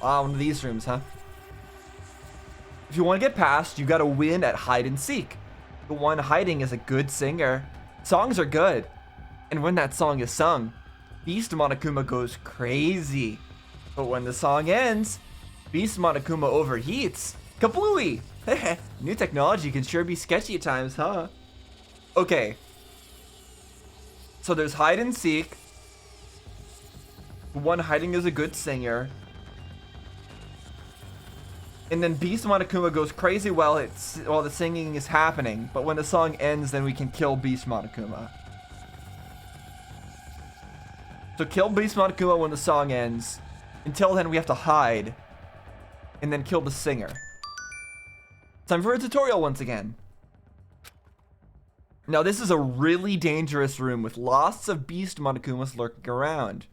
Ah, one of these rooms, huh? If you want to get past, you gotta win at hide and seek. The one hiding is a good singer. Songs are good. And when that song is sung, Beast Monokuma goes crazy. But when the song ends, Beast Monokuma overheats. Kablooey! New technology can sure be sketchy at times, huh? Okay. So there's hide and seek. The one hiding is a good singer. And then Beast Monokuma goes crazy while the singing is happening. But when the song ends, then we can kill Beast Monokuma. So kill Beast Monokuma when the song ends. Until then, we have to hide. And then kill the singer. Time for a tutorial once again. Now this is a really dangerous room with lots of Beast Monokumas lurking around.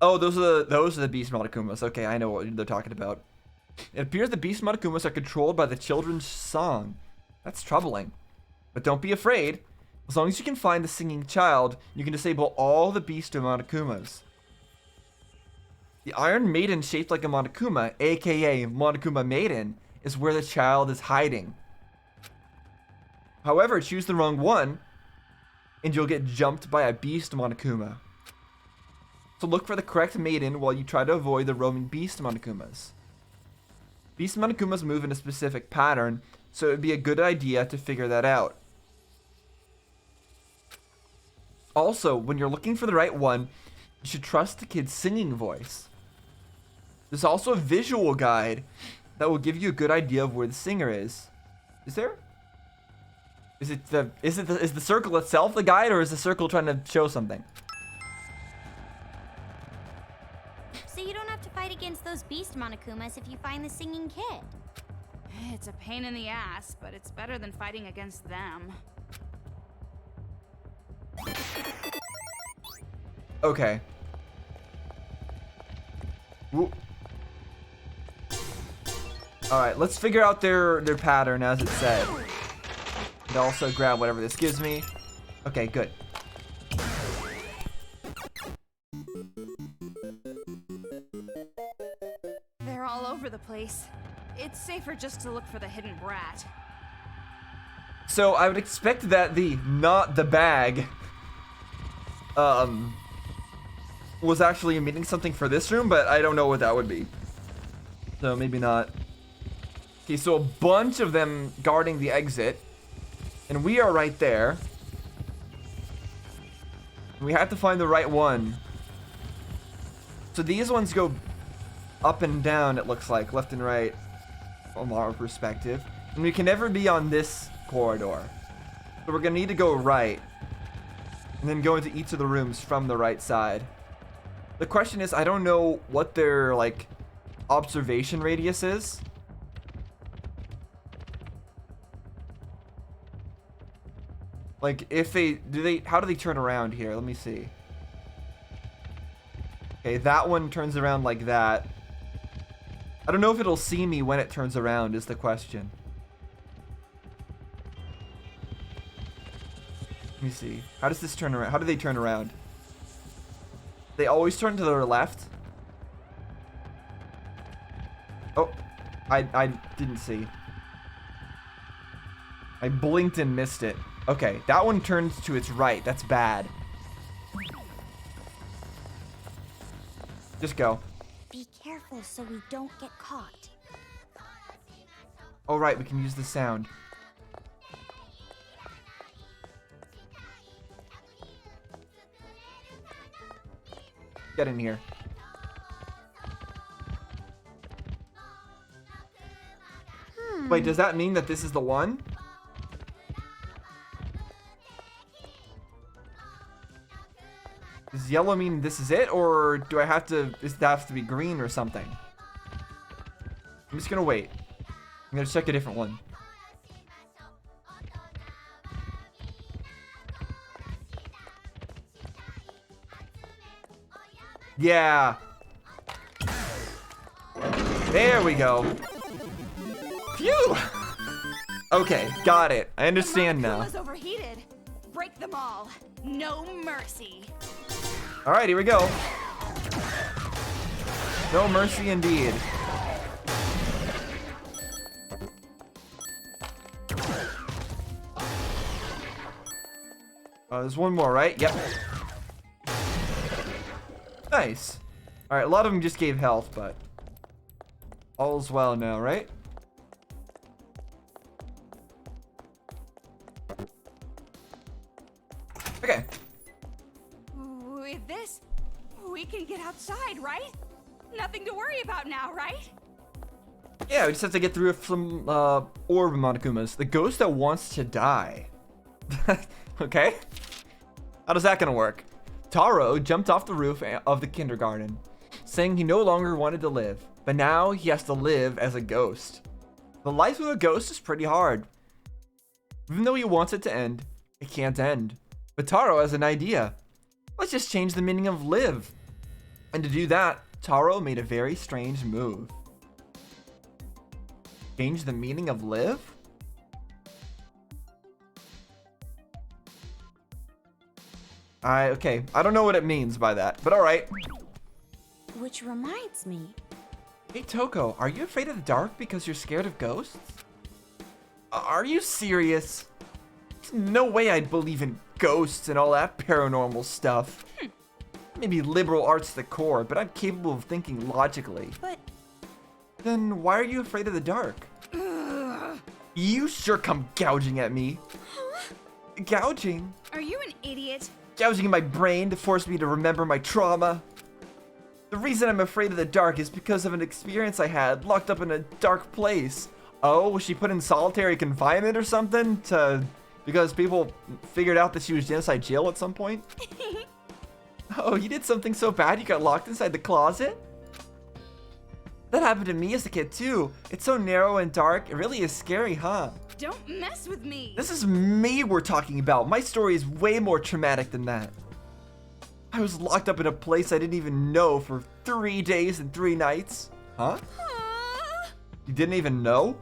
Oh, those are the Beast Monokumas. Okay, I know what they're talking about. It appears the Beast Monokumas are controlled by the children's song. That's troubling. But don't be afraid. As long as you can find the singing child, you can disable all the Beast Monokumas. The Iron Maiden shaped like a Monokuma, aka Monokuma Maiden, is where the child is hiding. However, choose the wrong one, and you'll get jumped by a Beast Monokuma. So look for the correct maiden while you try to avoid the roaming Beast Monokumas. Beast Monokumas move in a specific pattern, so it would be a good idea to figure that out. Also, when you're looking for the right one, you should trust the kid's singing voice. There's also a visual guide that will give you a good idea of where the singer is. Is there? Is the circle itself the guide, or is the circle trying to show something? So you don't have to fight against those Beast Monokumas if you find the singing kid. It's a pain in the ass, but it's better than fighting against them. Okay. Alright, let's figure out their pattern as it said. And also grab whatever this gives me. Okay, good. They're all over the place. It's safer just to look for the hidden brat. So I would expect that the not the bag was actually meaning something for this room, but I don't know what that would be. So maybe not. Okay, so a bunch of them guarding the exit. And we are right there. We have to find the right one. So these ones go up and down, it looks like, left and right from our perspective. And we can never be on this corridor. So we're gonna need to go right. And then go into each of the rooms from the right side. The question is, I don't know what their, like, observation radius is. Like, if how do they turn around here? Let me see. Okay, that one turns around like that. I don't know if it'll see me when it turns around is the question. Let me see. How does this turn around? How do they turn around? They always turn to their left. Oh, I didn't see. I blinked and missed it. Okay, that one turns to its right. That's bad. Just go. Be careful so we don't get caught. Oh, right, we can use the sound. Get in here. Wait, does that mean that this is the one? Does yellow mean this is it, or do I have to, does that have to be green or something? I'm just gonna wait. I'm gonna check a different one. Yeah. There we go. Phew. Okay, got it. I understand now. Overheated. Break them all. No mercy. All right, here we go. No mercy indeed. There's one more, right? Yep. Nice. Alright, a lot of them just gave health, but all's well now, right? Okay. With this, we can get outside, right? Nothing to worry about now, right? Yeah, we just have to get through some orb Monokumas. The ghost that wants to die. Okay. How does that gonna work? Taro jumped off the roof of the kindergarten, saying he no longer wanted to live, but now he has to live as a ghost. The life of a ghost is pretty hard. Even though he wants it to end, it can't end. But Taro has an idea. Let's just change the meaning of live. And to do that, Taro made a very strange move. Change the meaning of live? Okay, I don't know what it means by that, but alright. Which reminds me. Hey Toko, are you afraid of the dark because you're scared of ghosts? Are you serious? There's no way I'd believe in ghosts and all that paranormal stuff. Maybe liberal arts to the core, but I'm capable of thinking logically. But Then why are you afraid of the dark? You sure come gouging at me. Gouging? Are you an idiot? Gouging in my brain to force me to remember my trauma. The reason I'm afraid of the dark is because of an experience I had locked up in a dark place. Oh, was she put in solitary confinement or something because people figured out that she was inside jail at some point? Oh, you did something so bad you got locked inside the closet? That happened to me as a kid too. It's so narrow and dark, it really is scary, huh? Don't mess with me. This is me we're talking about. My story is way more traumatic than that. I was locked up in a place I didn't even know for 3 days and 3 nights. Huh? You didn't even know?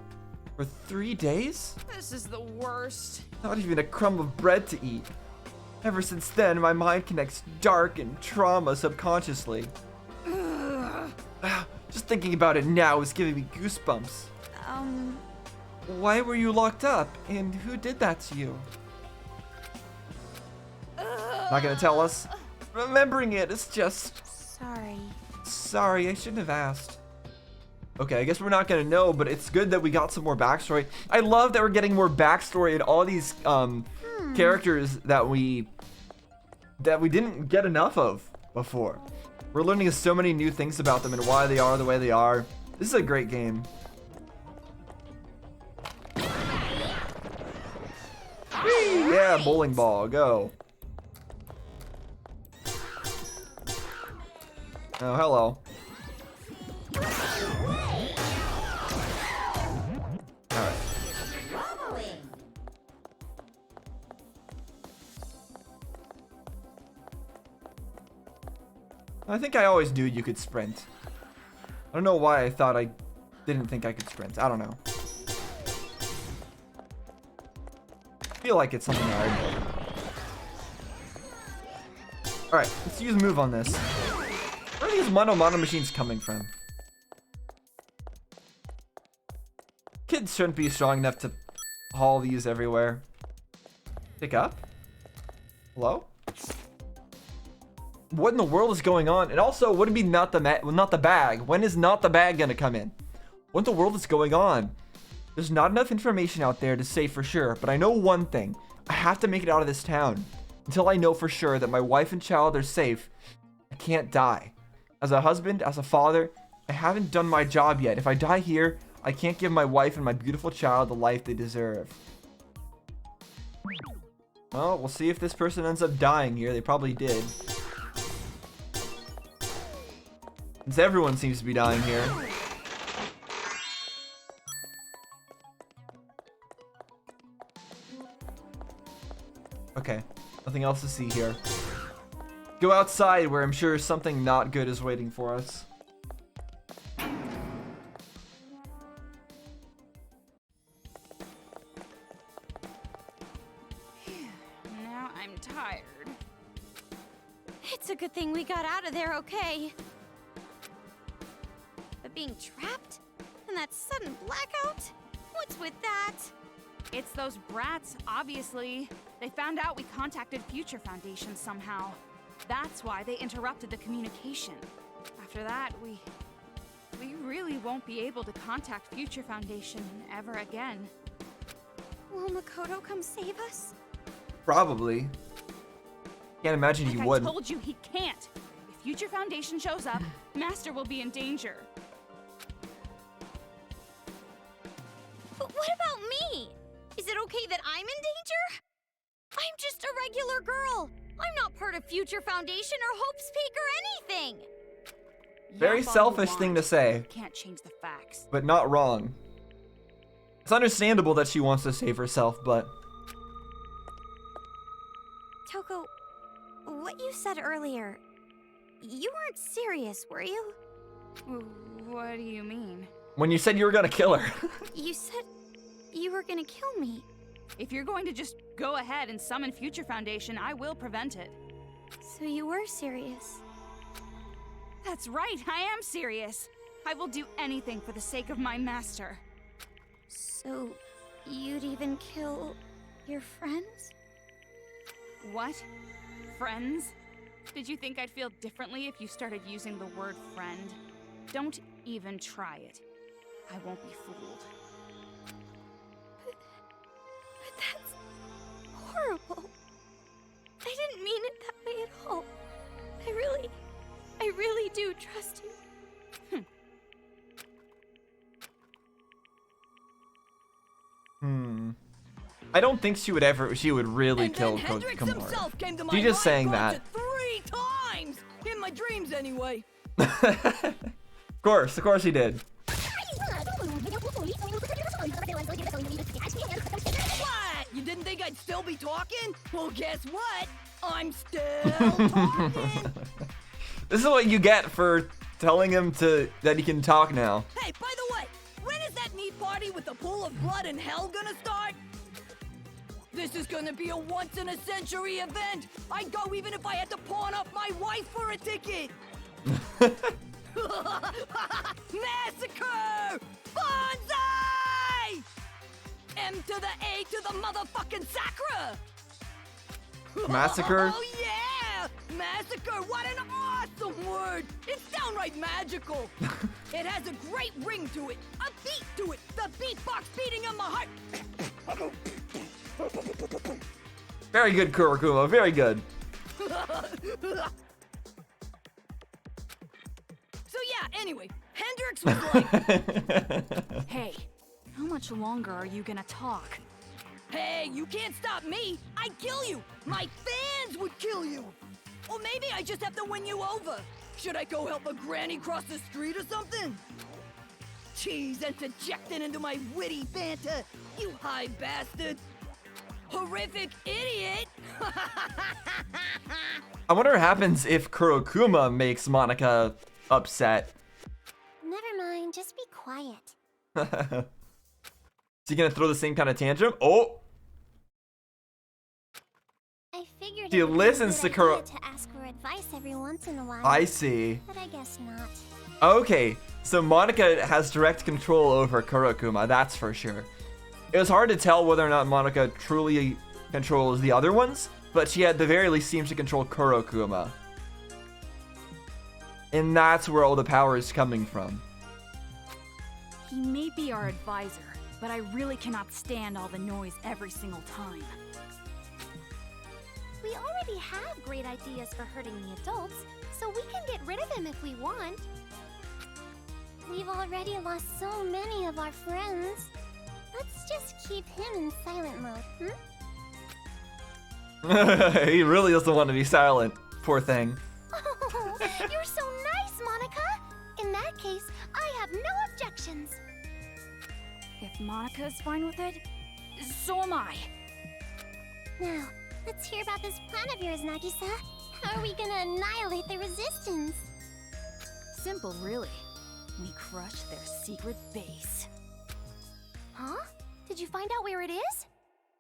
For 3 days? This is the worst. Not even a crumb of bread to eat. Ever since then, my mind connects dark and trauma subconsciously. Just thinking about it now is giving me goosebumps. Why were you locked up? And who did that to you? Not gonna tell us? Remembering it is just... sorry. Sorry, I shouldn't have asked. Okay, I guess we're not gonna know, but it's good that we got some more backstory. I love that we're getting more backstory in all these characters that we didn't get enough of before. We're learning so many new things about them and why they are the way they are. This is a great game. Whee! Yeah, bowling ball, go. Oh, hello. Alright. I think I always knew you could sprint. I don't know why I thought I didn't think I could sprint. I don't know. I feel like it's something I know. Alright, let's use move on this. Where are these mono machines coming from? Kids shouldn't be strong enough to haul these everywhere. Pick up? Hello? What in the world is going on? And also, what would be not the bag? When is not the bag gonna come in? What in the world is going on? There's not enough information out there to say for sure, but I know one thing. I have to make it out of this town. Until I know for sure that my wife and child are safe, I can't die. As a husband, as a father, I haven't done my job yet. If I die here, I can't give my wife and my beautiful child the life they deserve. Well, we'll see if this person ends up dying here. They probably did. Since everyone seems to be dying here. Okay, nothing else to see here. Go outside where I'm sure something not good is waiting for us. Now I'm tired. It's a good thing we got out of there okay. being trapped? And that sudden blackout? What's with that? It's those brats, obviously. They found out we contacted Future Foundation somehow. That's why they interrupted the communication. After that, we really won't be able to contact Future Foundation ever again. Will Makoto come save us? Probably. Can't imagine he Like I wouldn't. told you, he can't. If Future Foundation shows up, Master will be in danger. But what about me? Is it okay that I'm in danger? I'm just a regular girl. I'm not part of Future Foundation or Hope's Peak or anything. Very Yap all you selfish want. thing to say, Can't change the facts. but not wrong. It's understandable that she wants to save herself, but Toko, what you said earlier, you weren't serious, were you? What do you mean? when you said you were gonna kill her. You said you were gonna kill me. If you're going to just go ahead and summon Future Foundation, I will prevent it. So you were serious. That's right, I am serious. I will do anything for the sake of my master. So you'd even kill your friends? What? Friends? Did you think I'd feel differently if you started using the word friend? Don't even try it. I won't be fooled. But that's horrible. I didn't mean it that way at all. I really do trust you. I don't think she would really kill And then Hendrix Komura. himself came to my She's just saying mind that. 3 times! In my dreams, anyway. Of course he did. What? You didn't think I'd still be talking? Well, guess what? I'm still talking! This is what you get for telling him that he can talk now. Hey, by the way, when is that meat party with the pool of blood in hell gonna start? This is gonna be a once-in-a-century event! I'd go even if I had to pawn off my wife for a ticket! Massacre! Bonsai! M to the A to the motherfucking Sacra! Massacre? Oh yeah! Massacre, what an awesome word! It's downright magical! It has a great ring to it, a beat to it, the beatbox beating in my heart! Very good, Kurokuma. Very good. So yeah, anyway, Hendrix was like, Hey, how much longer are you gonna talk? hey, you can't stop me! I'd kill you! My fans would kill you! Or maybe I just have to win you over. Should I go help a granny cross the street or something? Cheese interjecting into my witty banter, you high bastard! Horrific idiot! I wonder what happens if Kurokuma makes Monica upset. Never mind, just be quiet. Is he gonna throw the same kind of tantrum? Oh, I figured She it would be a listens good to Kuro- idea to ask for advice every once in a while. I see. But I guess not. Okay, so Monica has direct control over Kurokuma, that's for sure. It was hard to tell whether or not Monica truly controls the other ones, but she at the very least seems to control Kurokuma. And that's where all the power is coming from. He may be our advisor, but I really cannot stand all the noise every single time. We already have great ideas for hurting the adults, so we can get rid of him if we want. We've already lost so many of our friends. Let's just keep him in silent mode, He really doesn't want to be silent, poor thing. Oh, you're so nice, Monica! In that case, I have no objections. If Monica is fine with it, so am I. Now, let's hear about this plan of yours, Nagisa. How are we gonna annihilate the resistance? Simple, really. We crush their secret base. Huh? Did you find out where it is?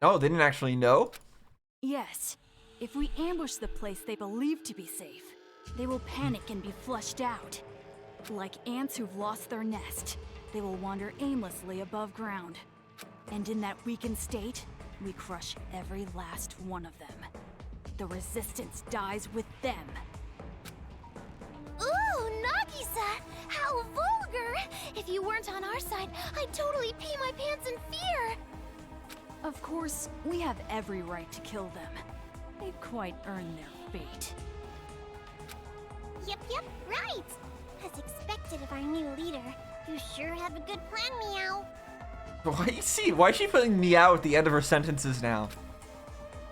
Oh, they didn't actually know? Yes. If we ambush the place they believe to be safe, they will panic and be flushed out. Like ants who've lost their nest, they will wander aimlessly above ground. And in that weakened state, we crush every last one of them. The resistance dies with them. Ooh, Nagisa! How vulgar! If you weren't on our side, I'd totally pee my pants in fear! Of course, we have every right to kill them. They've quite earned their fate. Yep, right! As expected of our new leader, you sure have a good plan, Meow. Why is she putting meow at the end of her sentences now?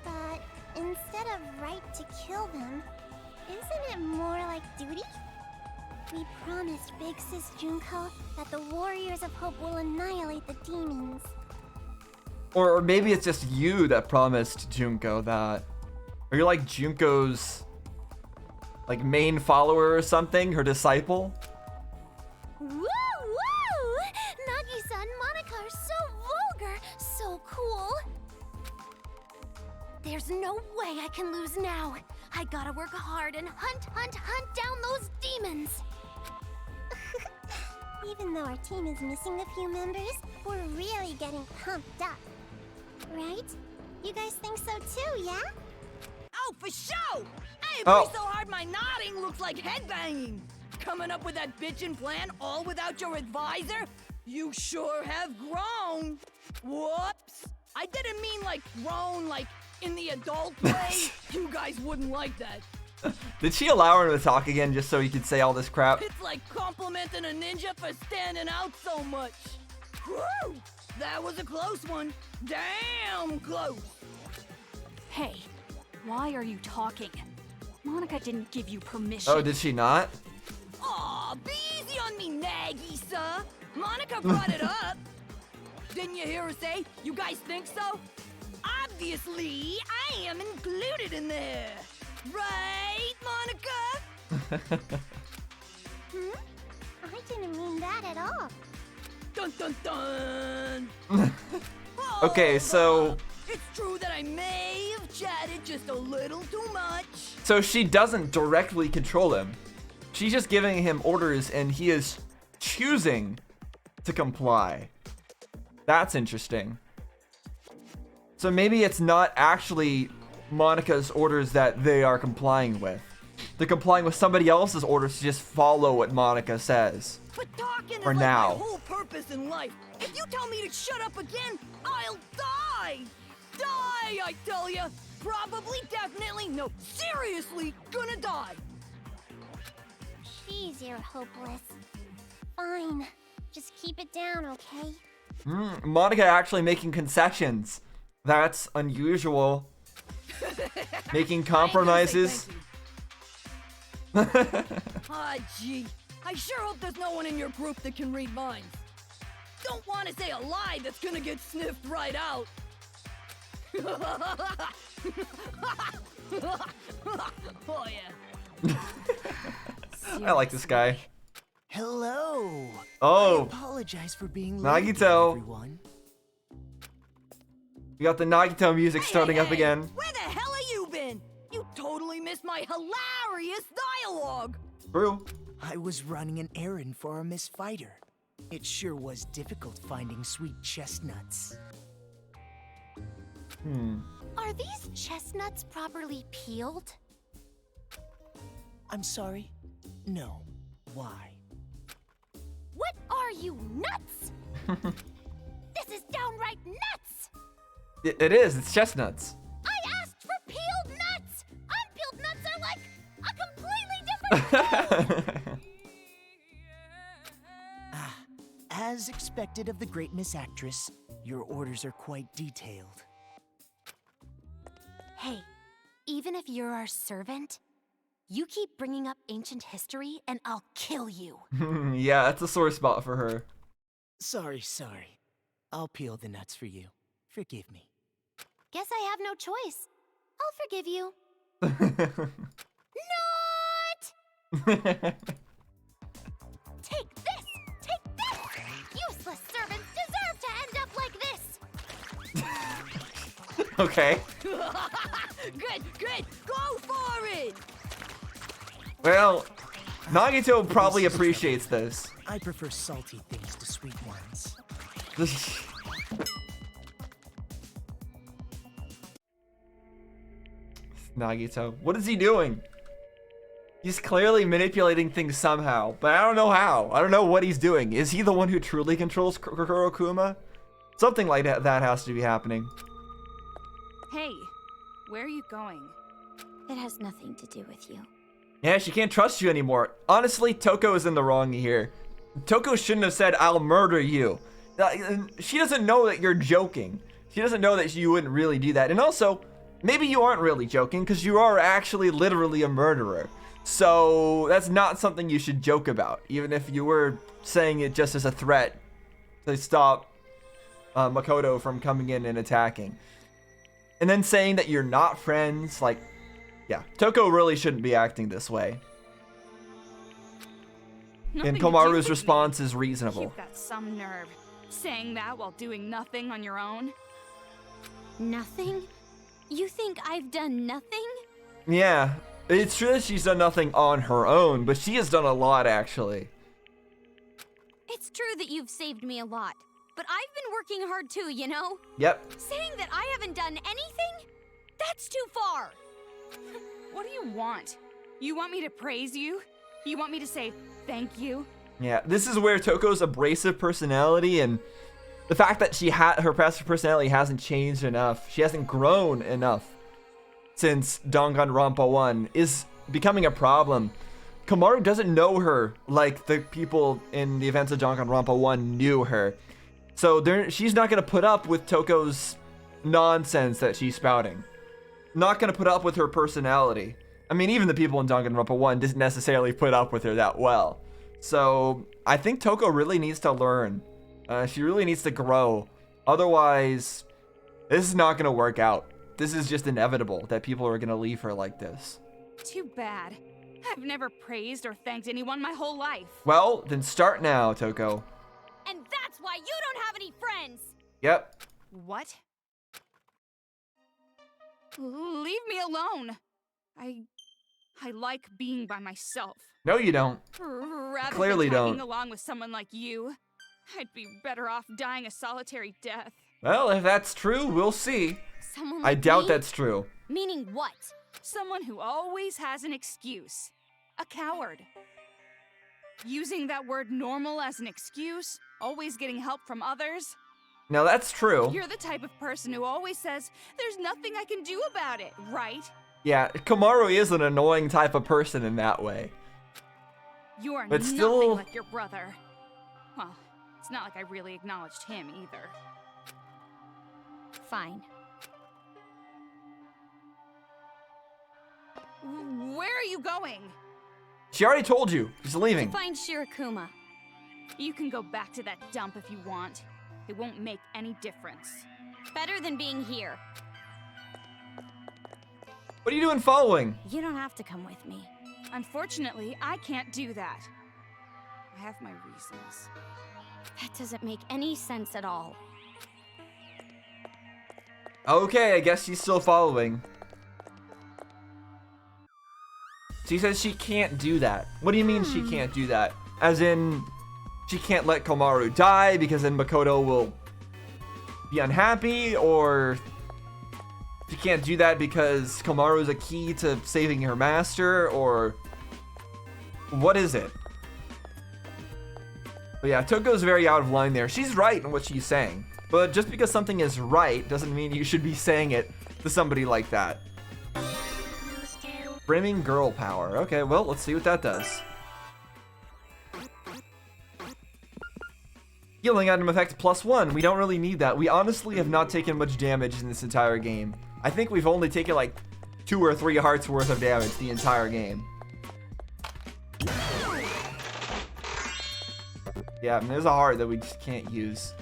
But instead of right to kill them, isn't it more like duty? We promised Big Sis Junko that the Warriors of Hope will annihilate the demons. Or maybe it's just you that promised Junko that. Are you like Junko's like main follower or something? Her disciple? Woo woo! Nagisa and Monica are so vulgar, so cool. There's no way I can lose now. I gotta work hard and hunt down those demons. Even though our team is missing a few members, we're really getting pumped up. Right? You guys think so too, yeah? Oh, for sure! I Oh. agree so hard my nodding looks like headbanging. Coming up with that bitchin' plan all without your advisor? You sure have grown. Whoops. I didn't mean like grown like in the adult way. You guys wouldn't like that. Did she allow her to talk again just so he could say all this crap? It's like complimenting a ninja for standing out so much. Whew! That was a close one. Damn close. Hey, why are you talking? Monica didn't give you permission. Oh, did she not? Aw, be easy on me, Nagisa. Monica brought it up. Didn't you hear her say, you guys think so? Obviously, I am included in there. Right, Monica? I didn't mean that at all. Dun dun dun. Okay, so Hold up. It's true that I may have chatted just a little too much. so she doesn't directly control him. She's just giving him orders and he is choosing to comply. That's interesting. So maybe it's not actually Monica's orders that they are complying with. They're complying with somebody else's orders to just follow what Monica says. But talking is For like now. my whole purpose in life. If you tell me to shut up again, I'll die. Die, I tell ya. Probably, definitely, no, seriously, gonna die. Jeez, you're hopeless. Fine. Just keep it down, okay? Monica actually making concessions. That's unusual. Making compromises. Ah, gee. I sure hope there's no one in your group that can read minds. Don't want to say a lie that's gonna get sniffed right out. Oh, yeah. I like this guy. Hello. Oh. I apologize for being late, Nagito. everyone. We got the Nagito music starting up Hey, again. where the hell have you been? You totally missed my hilarious dialogue. True. I was running an errand for our Miss Fighter. It sure was difficult finding sweet chestnuts. Are these chestnuts properly peeled? I'm sorry? No. Why? What are you, nuts? This is downright nuts! It is. It's chestnuts. I asked for peeled nuts! Unpeeled nuts are like a completely different thing! As expected of the great Miss Actress, your orders are quite detailed. Hey, even if you're our servant, you keep bringing up ancient history and I'll kill you. Yeah, that's a sore spot for her. Sorry. I'll peel the nuts for you. Forgive me. Guess I have no choice. I'll forgive you. Not! Take this! Take this! Useless servants deserve to end up like this! Okay. Good, good. Go for it. Well, Nagito probably appreciates this. I prefer salty things to sweet ones. Nagito. What is he doing? He's clearly manipulating things somehow, but I don't know how. I don't know what he's doing. Is he the one who truly controls Kurokuma? Something like that has to be happening. Hey, where are you going? It has nothing to do with you. Yeah, she can't trust you anymore. Honestly, Toko is in the wrong here. Toko shouldn't have said, "I'll murder you." She doesn't know that you're joking. She doesn't know that you wouldn't really do that. And also, maybe you aren't really joking because you are actually literally a murderer. So that's not something you should joke about, even if you were saying it just as a threat to stop Makoto from coming in and attacking. And then saying that you're not friends, like, yeah, Toko really shouldn't be acting this way. And Komaru's response is reasonable. You've got some nerve saying that while doing nothing on your own. Nothing? You think I've done nothing? Yeah, it's true that she's done nothing on her own, but she has done a lot, actually. It's true that you've saved me a lot, but I've been working hard too, you know? Yep. Saying that I haven't done anything? That's too far! What do you want? You want me to praise you? You want me to say thank you? Yeah, this is where Toko's abrasive personality and the fact that her passive personality hasn't changed enough, she hasn't grown enough since Danganronpa 1 is becoming a problem. Komaru doesn't know her like the people in the events of Danganronpa 1 knew her. So she's not going to put up with Toko's nonsense that she's spouting. Not going to put up with her personality. I mean, even the people in Danganronpa 1 didn't necessarily put up with her that well. So I think Toko really needs to learn. She really needs to grow. Otherwise, this is not going to work out. This is just inevitable that people are going to leave her like this. Too bad. I've never praised or thanked anyone my whole life. Well, then start now, Toko. And that's why you don't have any friends! Yep. What? Leave me alone. I like being by myself. No, you don't. Rather Clearly than tagging don't. along with someone like you, I'd be better off dying a solitary death. Well, if that's true, we'll see. Someone I like doubt me? that's true. Meaning what? Someone who always has an excuse. A coward. Using that word normal as an excuse, always getting help from others. Now, that's true. You're the type of person who always says, there's nothing I can do about it, right? Yeah, Komaru is an annoying type of person in that way. You are But nothing still- like your brother. Well, it's not like I really acknowledged him either. Fine. Where are you going? She already told you. She's leaving. Find Shirokuma. You can go back to that dump if you want. It won't make any difference. Better than being here. What are you doing following? You don't have to come with me. Unfortunately, I can't do that. I have my reasons. That doesn't make any sense at all. Okay, I guess she's still following. She says she can't do that. What do you mean she can't do that? As in, she can't let Komaru die because then Makoto will be unhappy? Or she can't do that because Komaru is a key to saving her master? Or what is it? But yeah, Toko's very out of line there. She's right in what she's saying. But just because something is right doesn't mean you should be saying it to somebody like that. Brimming girl power. Okay, well, let's see what that does. Healing item effect +1. We don't really need that. We honestly have not taken much damage in this entire game. I think we've only taken like 2 or 3 hearts worth of damage the entire game. Yeah, and there's a heart that we just can't use.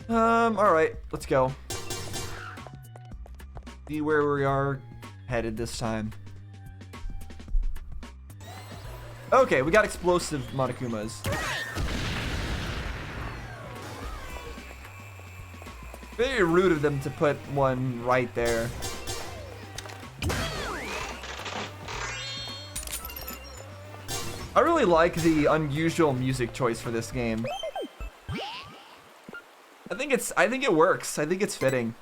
Alright, let's go. See where we are headed this time. Okay, we got explosive Monokumas. Very rude of them to put one right there. I really like the unusual music choice for this game. I think it works. I think it's fitting.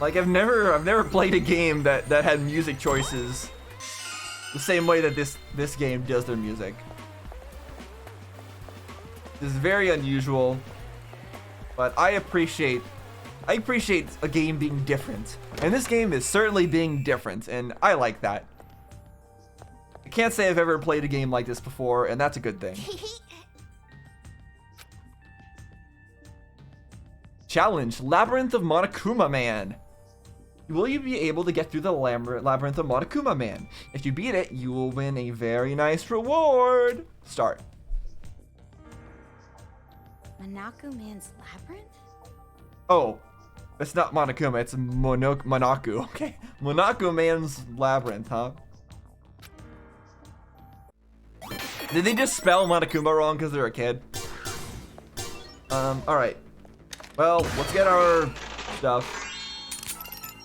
Like I've never played a game that had music choices the same way that this game does their music. This is very unusual, but I appreciate a game being different. And this game is certainly being different, and I like that. I can't say I've ever played a game like this before, and that's a good thing. Challenge, Labyrinth of Monokuma Man. Will you be able to get through the Labyrinth of Monokuma Man? If you beat it, you will win a very nice reward. Start. Monaco Man's Labyrinth? Oh, it's not Monokuma, it's Monaco. Okay, Monaco Man's Labyrinth, huh? Did they just spell Monokuma wrong because they're a kid? Alright. Well, let's get our stuff.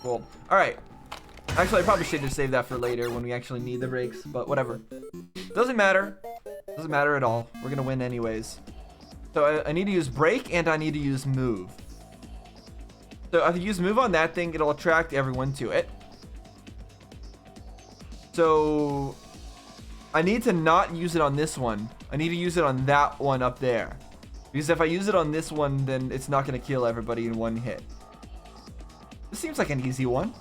Cool. Alright. Actually, I probably should just save that for later when we actually need the breaks, but whatever. Doesn't matter. Doesn't matter at all. We're gonna win anyways. So I need to use break and I need to use move. So if I use move on that thing, it'll attract everyone to it. So I need to not use it on this one. I need to use it on that one up there. Because if I use it on this one, then it's not going to kill everybody in one hit. This seems like an easy one.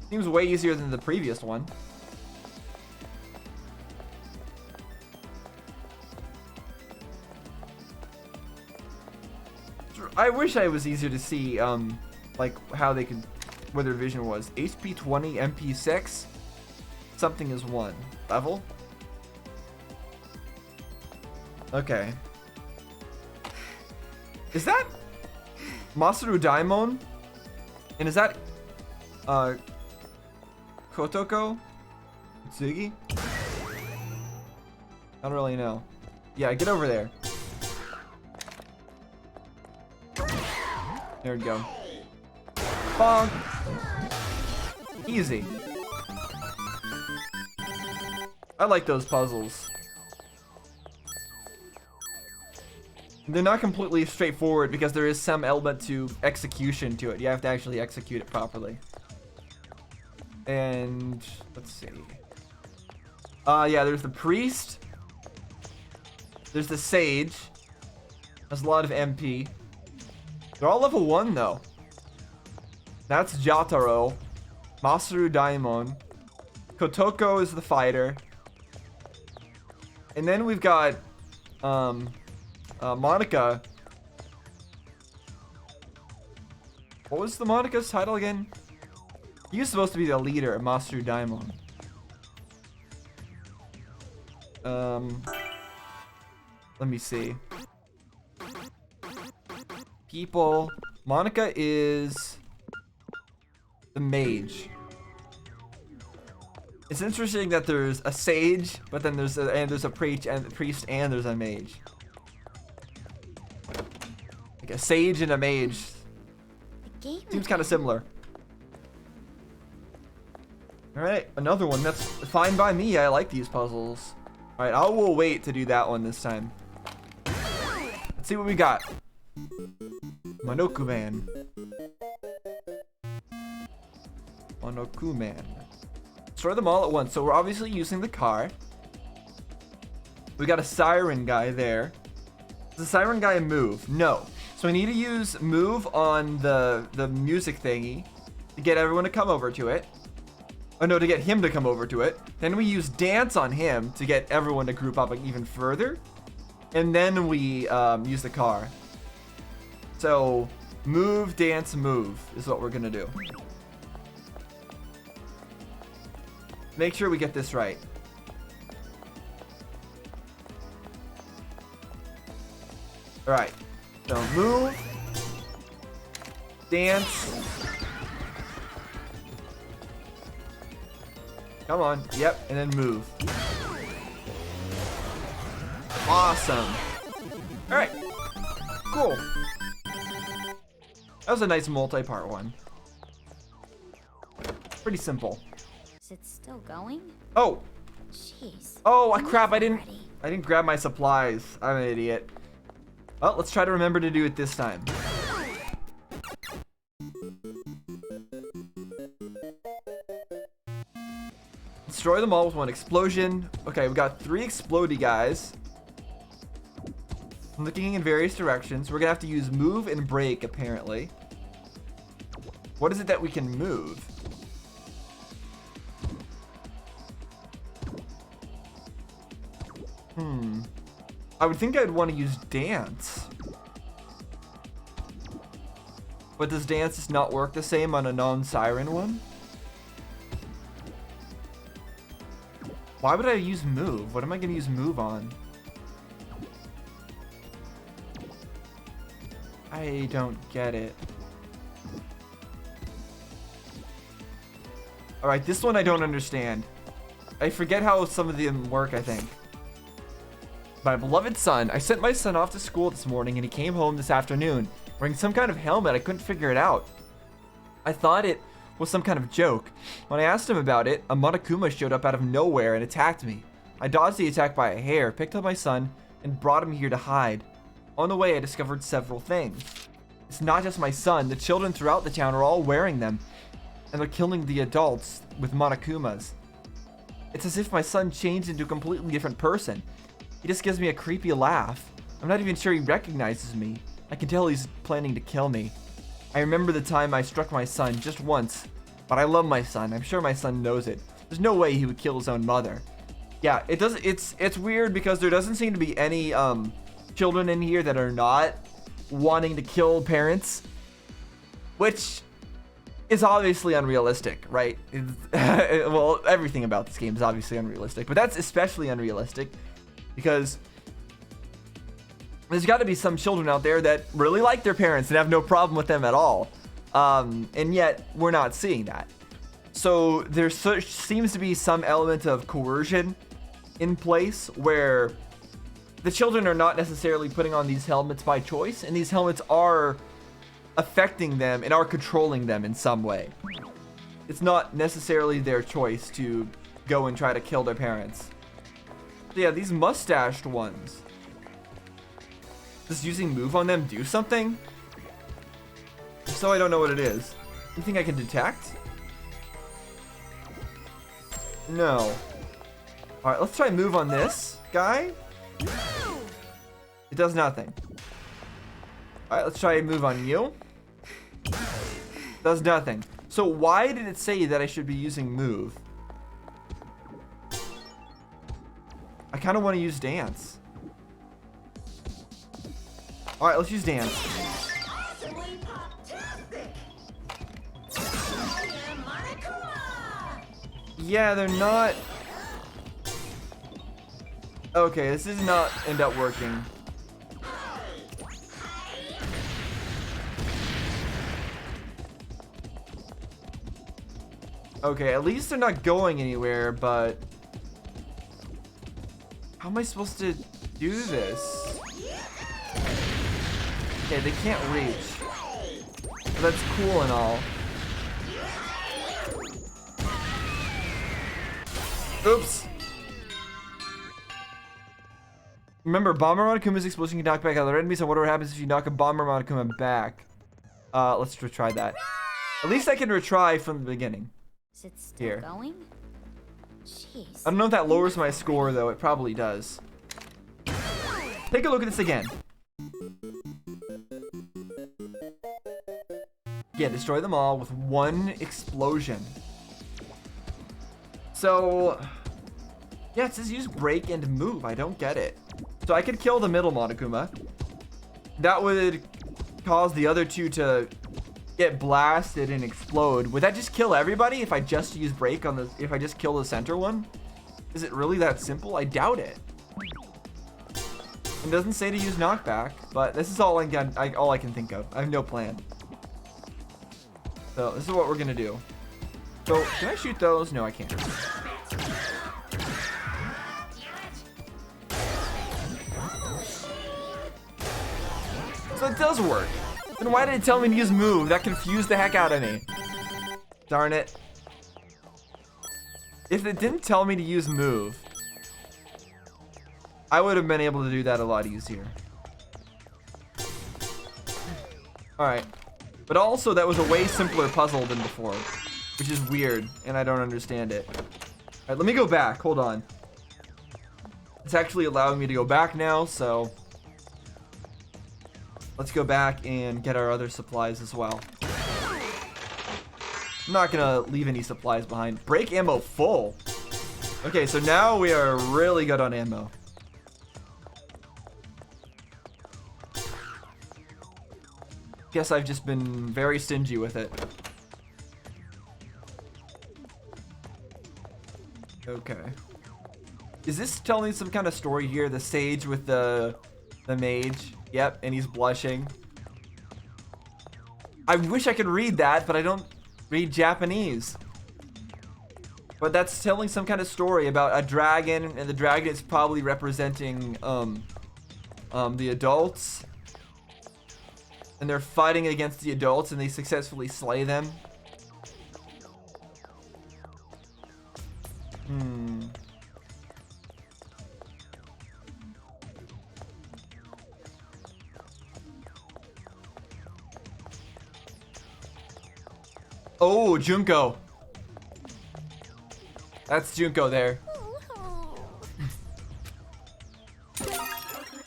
Seems way easier than the previous one. I wish I was easier to see, like how they could, where their vision was. HP 20, MP 6. Something is 1. Level? Okay. Is that Masaru Daimon? And is that Kotoko? Tsugi? I don't really know. Yeah, get over there. There we go. Bonk. Easy. I like those puzzles. They're not completely straightforward because there is some element to execution to it. You have to actually execute it properly. And let's see. Yeah, there's the priest. There's the sage. There's a lot of MP. They're all level 1 though. That's Jotaro. Masaru Daimon. Kotoko is the fighter. And then we've got Monica. What was the Monica's title again? He was supposed to be the leader, Masaru Daimon. Let me see. People. Monica is the mage. It's interesting that there's a sage, but then there's a priest and there's a mage. Like a sage and a mage. Seems kind of similar. All right, another one. That's fine by me. I like these puzzles. All right, I will wait to do that one this time. Let's see what we got. Monokuman. Monokuman. Destroy them all at once. So we're obviously using the car. We got a siren guy there. Does the siren guy move? No. So we need to use move on the music thingy to get everyone to come over to it. Oh no, to get him to come over to it. Then we use dance on him to get everyone to group up even further. And then we use the car. So move, dance, move is what we're gonna do. Make sure we get this right. All right. So move, dance. Come on. Yep. And then move. Awesome. All right. Cool. That was a nice multi-part one. Pretty simple. Is it still going? Oh, Jeez. oh, Enough crap! I already. didn't grab my supplies. I'm an idiot. Well, let's try to remember to do it this time. Destroy them all with one explosion. Okay, we got 3 explodey guys. Looking in various directions. We're gonna have to use move and break, apparently. What is it that we can move? I would think I'd want to use dance. But does dance just not work the same on a non-siren one? Why would I use move? What am I gonna use move on? I don't get it. Alright, this one I don't understand. I forget how some of them work, I think. My beloved son. I sent my son off to school this morning and he came home this afternoon wearing some kind of helmet. I couldn't figure it out. I thought it was some kind of joke. When I asked him about it, a Monokuma showed up out of nowhere and attacked me. I dodged the attack by a hair, picked up my son, and brought him here to hide. On the way, I discovered several things. It's not just my son. The children throughout the town are all wearing them, and they're killing the adults with Monokumas. It's as if my son changed into a completely different person. He just gives me a creepy laugh. I'm not even sure he recognizes me. I can tell he's planning to kill me. I remember the time I struck my son just once, but I love my son. I'm sure my son knows it. There's no way he would kill his own mother. Yeah, it's weird because there doesn't seem to be any children in here that are not wanting to kill parents, which is obviously unrealistic, right? Well, everything about this game is obviously unrealistic, but that's especially unrealistic because there's got to be some children out there that really like their parents and have no problem with them at all. And yet we're not seeing that. So there seems to be some element of coercion in place where the children are not necessarily putting on these helmets by choice, and these helmets are affecting them and are controlling them in some way. It's not necessarily their choice to go and try to kill their parents. So yeah, these mustached ones. Does using move on them do something? If so, I don't know what it is. You think I can detect? No. Alright, let's try move on this guy. It does nothing. Alright, let's try move on you. Does nothing. So why did it say that I should be using move? I kind of want to use dance. Alright, let's use dance. Yeah, they're not... Okay, this does not end up working. Okay, at least they're not going anywhere, but... How am I supposed to do this? Okay, they can't reach. But that's cool and all. Oops. Remember, Bomber Monokuma's explosion can knock back other enemies, and whatever happens if you knock a Bomber Monokuma back. Let's retry that. At least I can retry from the beginning. Is it still going? Jeez. I don't know if that lowers my score, though. It probably does. Take a look at this again. Yeah, destroy them all with one explosion. So, yeah, it says use break and move. I don't get it. So I could kill the middle Monokuma. That would cause the other two to get blasted and explode. Would that just kill everybody if I just use break on the, if I just kill the center one? Is it really that simple? I doubt it. It doesn't say to use knockback, but this is all I can think of. I have no plan. So this is what we're gonna do. So can I shoot those? No, I can't. So it does work. Then why did it tell me to use move? That confused the heck out of me. Darn it. If it didn't tell me to use move, I would have been able to do that a lot easier. Alright. But also, that was a way simpler puzzle than before, which is weird, and I don't understand it. Alright, let me go back. Hold on. It's actually allowing me to go back now, so let's go back and get our other supplies as well. I'm not gonna leave any supplies behind. Break ammo full. Okay, so now we are really good on ammo. Guess I've just been very stingy with it. Okay. Is this telling some kind of story here? The sage with the mage. Yep, and he's blushing. I wish I could read that, but I don't read Japanese. But that's telling some kind of story about a dragon, and the dragon is probably representing the adults. And they're fighting against the adults, and they successfully slay them. Oh, Junko. That's Junko there.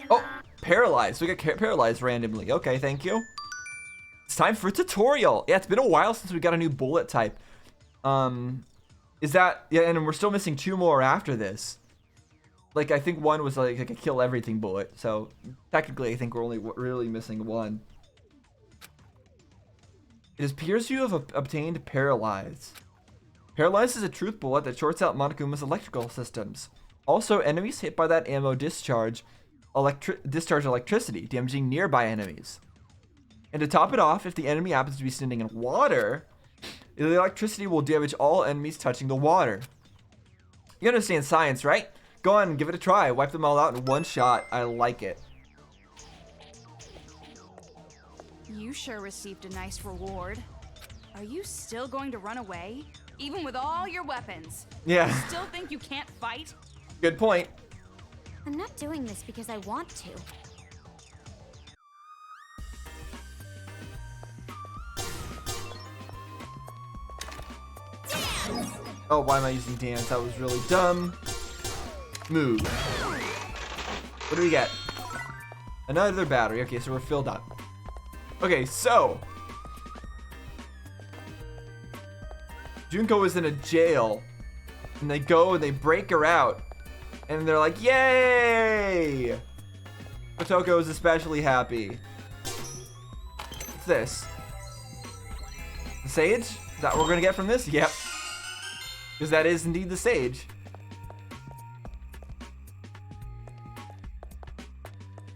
Oh, paralyzed. We got paralyzed randomly. Okay, thank you. It's time for a tutorial. Yeah, it's been a while since we got a new bullet type. Is that... Yeah, and we're still missing 2 more after this. Like, I think one was like a kill everything bullet. So, technically, I think we're only really missing 1. It appears you have obtained Paralyze. Paralyze is a truth bullet that shorts out Monokuma's electrical systems. Also, enemies hit by that ammo discharge electricity, damaging nearby enemies. And to top it off, if the enemy happens to be standing in water, the electricity will damage all enemies touching the water. You understand science, right? Go on and give it a try. Wipe them all out in 1 shot. I like it. You sure received a nice reward. Are you still going to run away? Even with all your weapons? Yeah. You still think you can't fight? Good point. I'm not doing this because I want to. Oh, why am I using dance? That was really dumb. Move. What do we get? Another battery. Okay, so we're filled up. Okay, so Junko is in a jail, and they go and they break her out, and they're like, yay! Otoko is especially happy. What's this? The sage? Is that what we're gonna get from this? Yep. Because that is indeed the sage.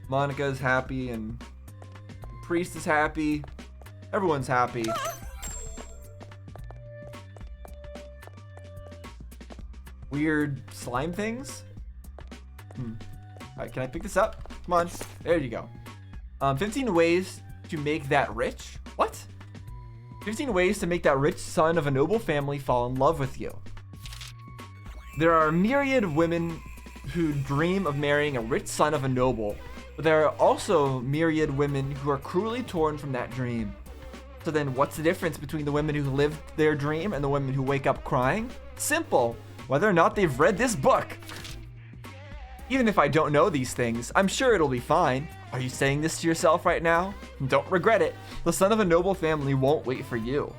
Monica is happy, and Priest is happy. Everyone's happy. Weird slime things? Alright, can I pick this up? Come on. There you go. 15 ways to make that rich? What? 15 ways to make that rich son of a noble family fall in love with you. There are a myriad of women who dream of marrying a rich son of a noble, but there are also myriad women who are cruelly torn from that dream. So then what's the difference between the women who live their dream and the women who wake up crying? Simple. Whether or not they've read this book. Even if I don't know these things, I'm sure it'll be fine. Are you saying this to yourself right now? Don't regret it. The son of a noble family won't wait for you.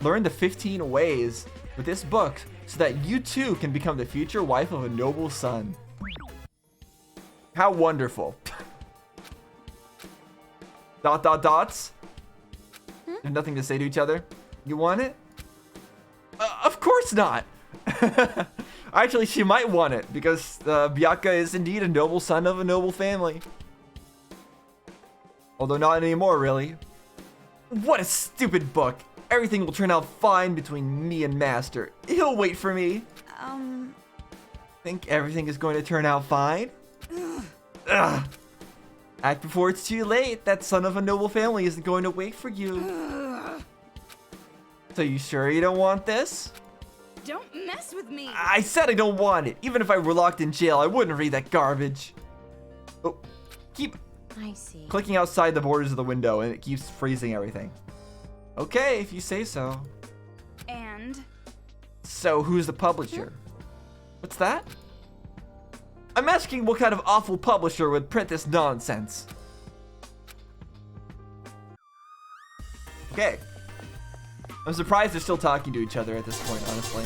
Learn the 15 ways with this book so that you too can become the future wife of a noble son. How wonderful. Dots. There's nothing to say to each other. You want it? Of course not. Actually, she might want it because Byaka is indeed a noble son of a noble family. Although not anymore, really. What a stupid book. Everything will turn out fine between me and Master. He'll wait for me. Think everything is going to turn out fine? Ugh. Act before it's too late. That son of a noble family isn't going to wait for you. So you sure you don't want this? Don't mess with me. I said I don't want it. Even if I were locked in jail, I wouldn't read that garbage. Oh, keep I see. clicking outside the borders of the window and it keeps freezing everything. Okay, if you say so. And So who's the publisher? What's that? I'm asking what kind of awful publisher would print this nonsense. Okay. I'm surprised they're still talking to each other at this point, honestly.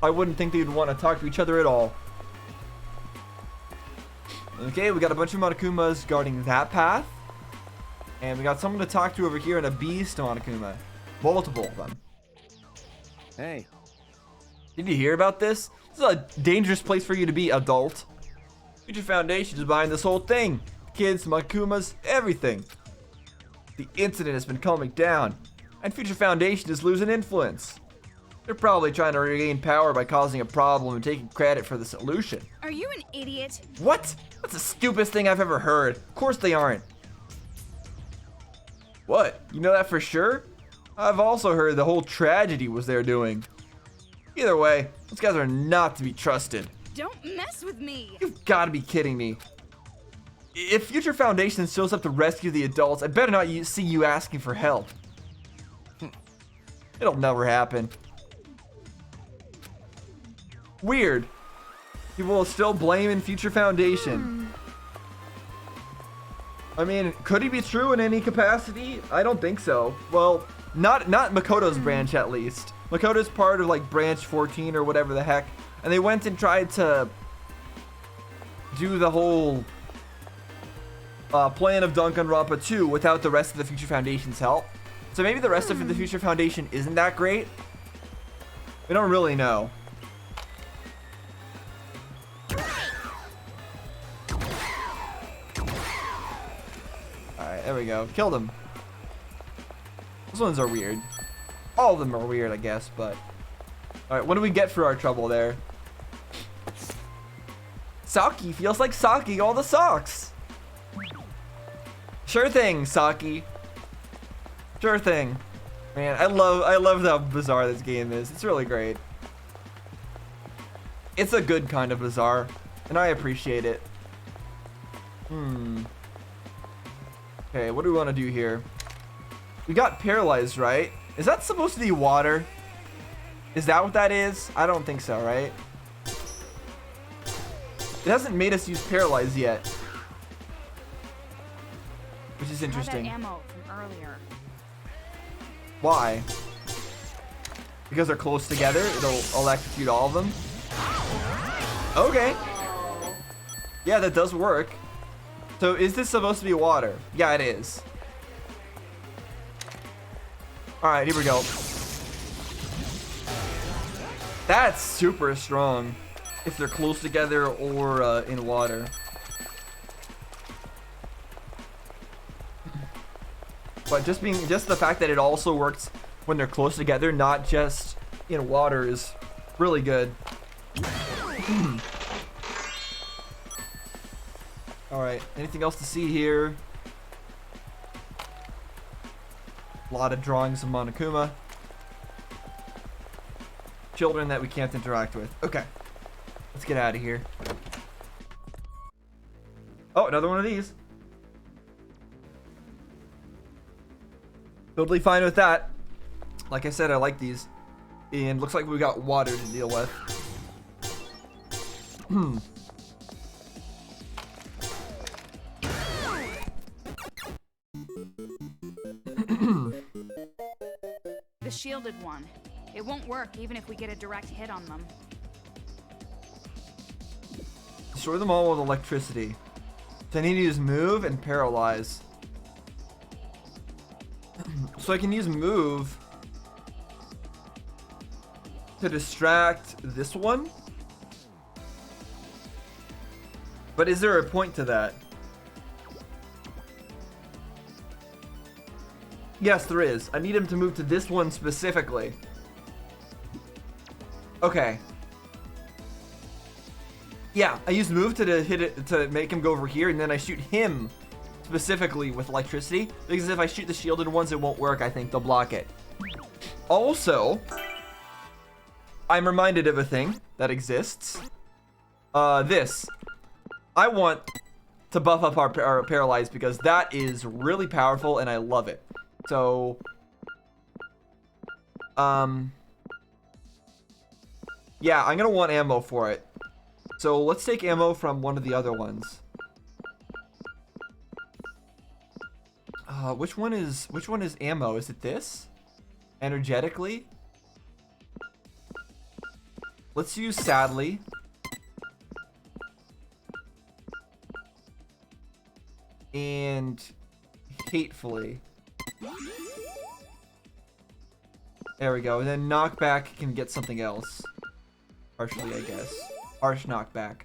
I wouldn't think they'd want to talk to each other at all. Okay, we got a bunch of Monokumas guarding that path. And we got someone to talk to over here and a beast Monokuma. Multiple of them. Hey. Did you hear about this? This is a dangerous place for you to be, adult. Future Foundation is behind this whole thing. Kids, Monokumas, everything. The incident has been calming down, and Future Foundation is losing influence. They're probably trying to regain power by causing a problem and taking credit for the solution. are you an idiot? What? That's the stupidest thing I've ever heard. Of course they aren't. What? You know that for sure? I've also heard the whole tragedy was their doing. Either way, those guys are not to be trusted. Don't mess with me. You've got to be kidding me. If Future Foundation shows up to rescue the adults, I better not see you asking for help. It'll never happen. Weird. People will still blame in Future Foundation. I mean, could he be true in any capacity? I don't think so. Well, not Makoto's branch at least. Makoto's part of like branch 14 or whatever the heck. And they went and tried to do the whole plan of Danganronpa 2 without the rest of the Future Foundation's help. So maybe the rest of the Future Foundation isn't that great. We don't really know. Alright, there we go. Killed him. Those ones are weird. All of them are weird, I guess, but... Alright, what do we get for our trouble there? Saki feels like Saki all the socks. Sure thing, Saki. Sure thing. Man, I love how bizarre this game is. It's really great. It's a good kind of bizarre, and I appreciate it. Okay, what do we want to do here? We got paralyzed, right? Is that supposed to be water? Is that what that is? I don't think so, right? It hasn't made us use paralyze yet. Which is interesting. Try that ammo from earlier. Why? Because they're close together, it'll electrocute all of them? Okay. Yeah, that does work. So is this supposed to be water? Yeah, it is. Alright, here we go. That's super strong if they're close together or in water. But just the fact that it also works when they're close together, not just in water, is really good. Alright, anything else to see here? A lot of drawings of Monokuma. Children that we can't interact with. Okay, let's get out of here. Oh, another one of these. Totally fine with that. Like I said, I like these. And looks like we got water to deal with. The shielded one. It won't work even if we get a direct hit on them. Destroy them all with electricity. So I need to use move and paralyze. So I can use move to distract this one. But is there a point to that? Yes, there is. I need him to move to this one specifically. Okay. Yeah, I use move to hit it to make him go over here, and then I shoot him specifically with electricity, because if I shoot the shielded ones, it won't work. I think they'll block it. Also, I'm reminded of a thing that exists. This. I want to buff up our paralyzed because that is really powerful and I love it. So, yeah, I'm gonna want ammo for it. So let's take ammo from one of the other ones. Which one is ammo? Is it this? Energetically? Let's use sadly. And hatefully. There we go. And then knockback can get something else. Partially, I guess. Harsh knockback.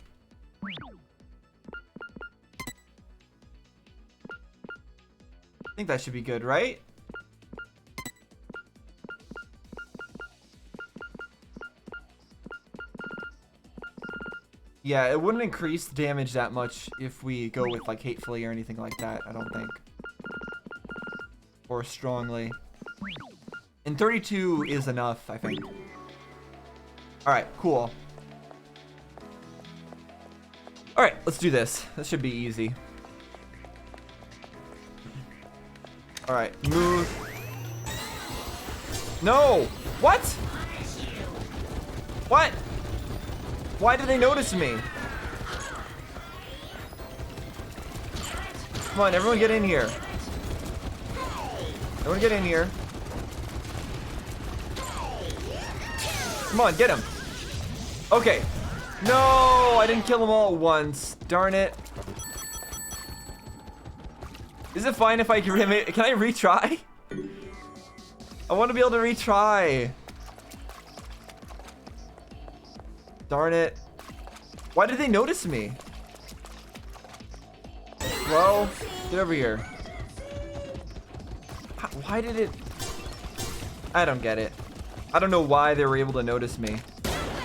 I think that should be good, right? Yeah, it wouldn't increase damage that much if we go with like hatefully or anything like that, I don't think. Or strongly. And 32 is enough, I think. Alright, cool. Alright, let's do this. This should be easy. Alright, move. No! What? What? Why did they notice me? Come on, everyone get in here. Everyone get in here. Come on, get him. Okay. No, I didn't kill them all at once. Darn it. Is it fine if I can I retry? I want to be able to retry. Darn it. Why did they notice me? Well, get over here. Why did it... I don't get it. I don't know why they were able to notice me.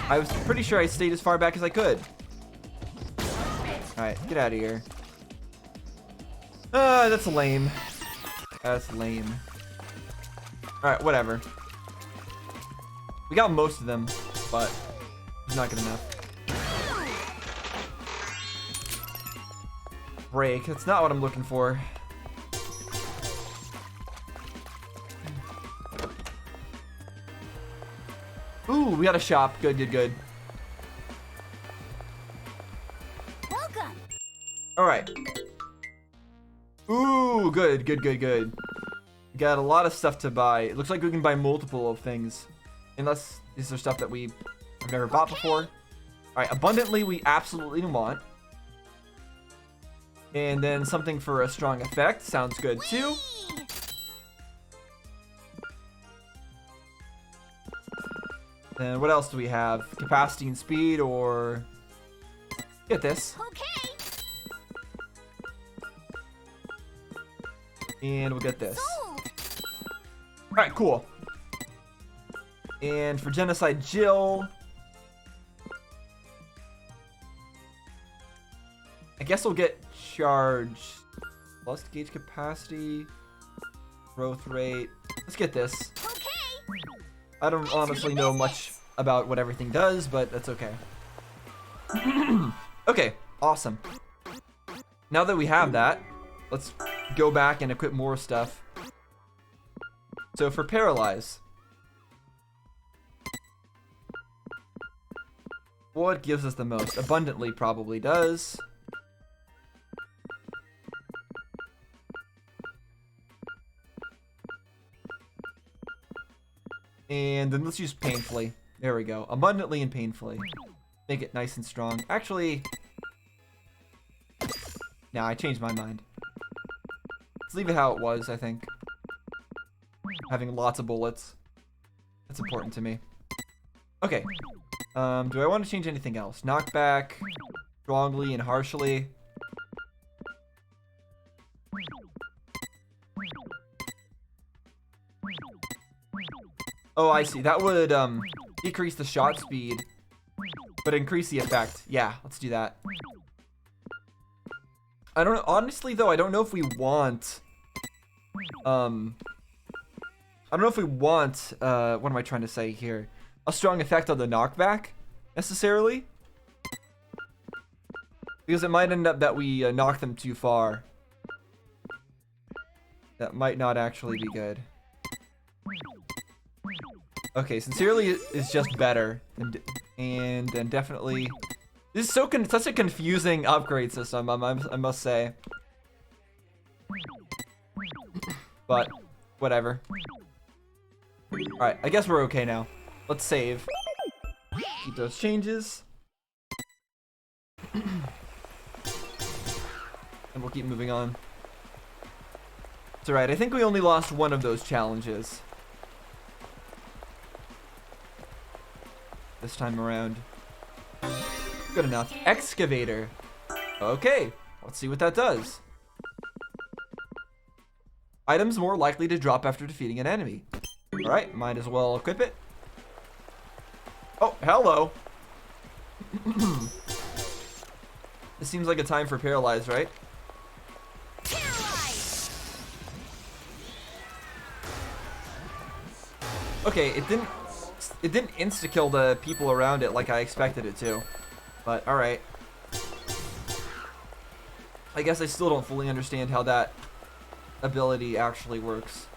I was pretty sure I stayed as far back as I could. Alright, get out of here. That's lame. That's lame. Alright, whatever. We got most of them, but it's not good enough. Break. That's not what I'm looking for. Ooh, we got a shop. Good, good, good. Welcome. All right. Ooh, good, good, good, good. We got a lot of stuff to buy. It looks like we can buy multiple of things. Unless these are stuff that we've never bought before. All right, abundantly we absolutely want. And then something for a strong effect. Sounds good too. And what else do we have? Capacity and speed or... Get this. Okay. And we'll get this. Sold. Alright, cool. And for Genocide Jill... I guess we'll get charge. Plus gauge capacity. Growth rate. Let's get this. Okay. I don't honestly know much about what everything does, but that's okay. Okay, awesome. Now that we have that, let's go back and equip more stuff. So for Paralyze, what gives us the most? Abundantly probably does. And then let's use Painfully. There we go. Abundantly and Painfully. Make it nice and strong. Actually... Nah, I changed my mind. Let's leave it how it was, I think. Having lots of bullets. That's important to me. Okay. Do I want to change anything else? Knockback. Strongly and harshly. Oh, I see. That would decrease the shot speed, but increase the effect. Yeah, let's do that. I don't know. Honestly, though, I don't know if we want I don't know if we want, what am I trying to say here? A strong effect on the knockback, necessarily. Because it might end up that we knock them too far. That might not actually be good. Okay, sincerely is just better. And then definitely... This is such a confusing upgrade system, I must say. But, whatever. Alright, I guess we're okay now. Let's save. Keep those changes. And we'll keep moving on. It's alright, I think we only lost one of those challenges. This time around. Good enough. Excavator. Okay, let's see what that does. Items more likely to drop after defeating an enemy. Alright, might as well equip it. Oh, hello. This seems like a time for Paralyze, right? Okay, it didn't insta-kill the people around it like I expected it to. But, alright. I guess I still don't fully understand how that ability actually works.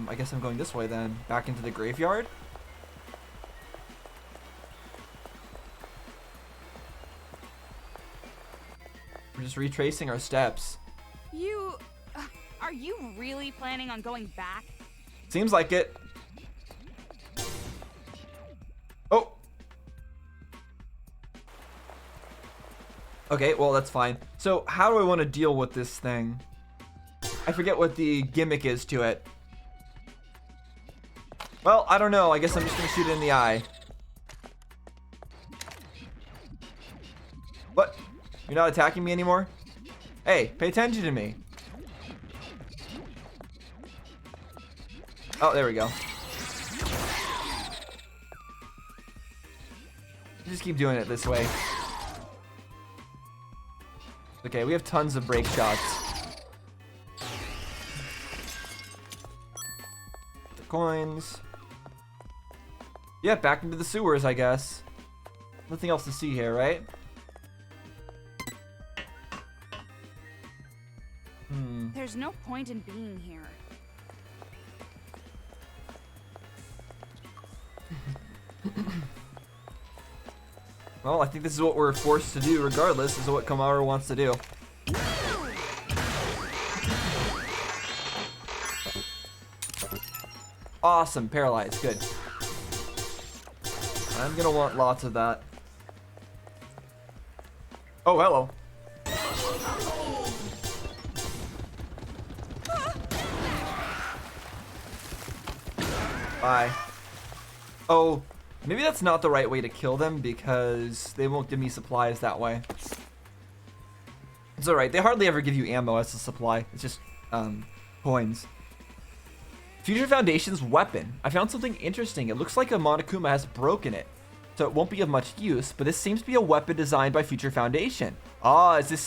I guess I'm going this way then. Back into the graveyard? We're just retracing our steps. Are you really planning on going back? Seems like it. Oh! Okay, well that's fine. So how do I want to deal with this thing? I forget what the gimmick is to it. Well, I don't know. I guess I'm just gonna shoot it in the eye. What? You're not attacking me anymore? Hey, pay attention to me. Oh, there we go. Just keep doing it this way. Okay, we have tons of break shots. The coins. Yeah, back into the sewers, I guess. Nothing else to see here, right? There's no point in being here. Well, I think this is what we're forced to do regardless. This is what Kamaru wants to do. Awesome, paralyzed, good. I'm gonna want lots of that. Oh, hello. Bye. Oh, maybe that's not the right way to kill them because they won't give me supplies that way. It's alright, they hardly ever give you ammo as a supply. It's just, coins. Future Foundation's weapon. I found something interesting. It looks like a Monokuma has broken it, so it won't be of much use, but this seems to be a weapon designed by Future Foundation. Ah, is this,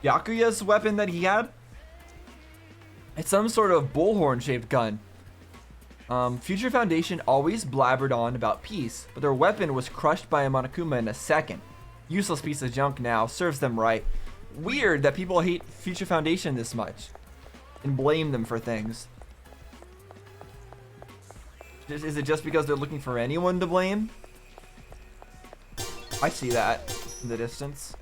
Yakuya's weapon that he had? It's some sort of bullhorn-shaped gun. Future Foundation always blabbered on about peace, but their weapon was crushed by a Monokuma in a second. Useless piece of junk now, serves them right. Weird that people hate Future Foundation this much and blame them for things. Is it just because they're looking for anyone to blame? I see that in the distance.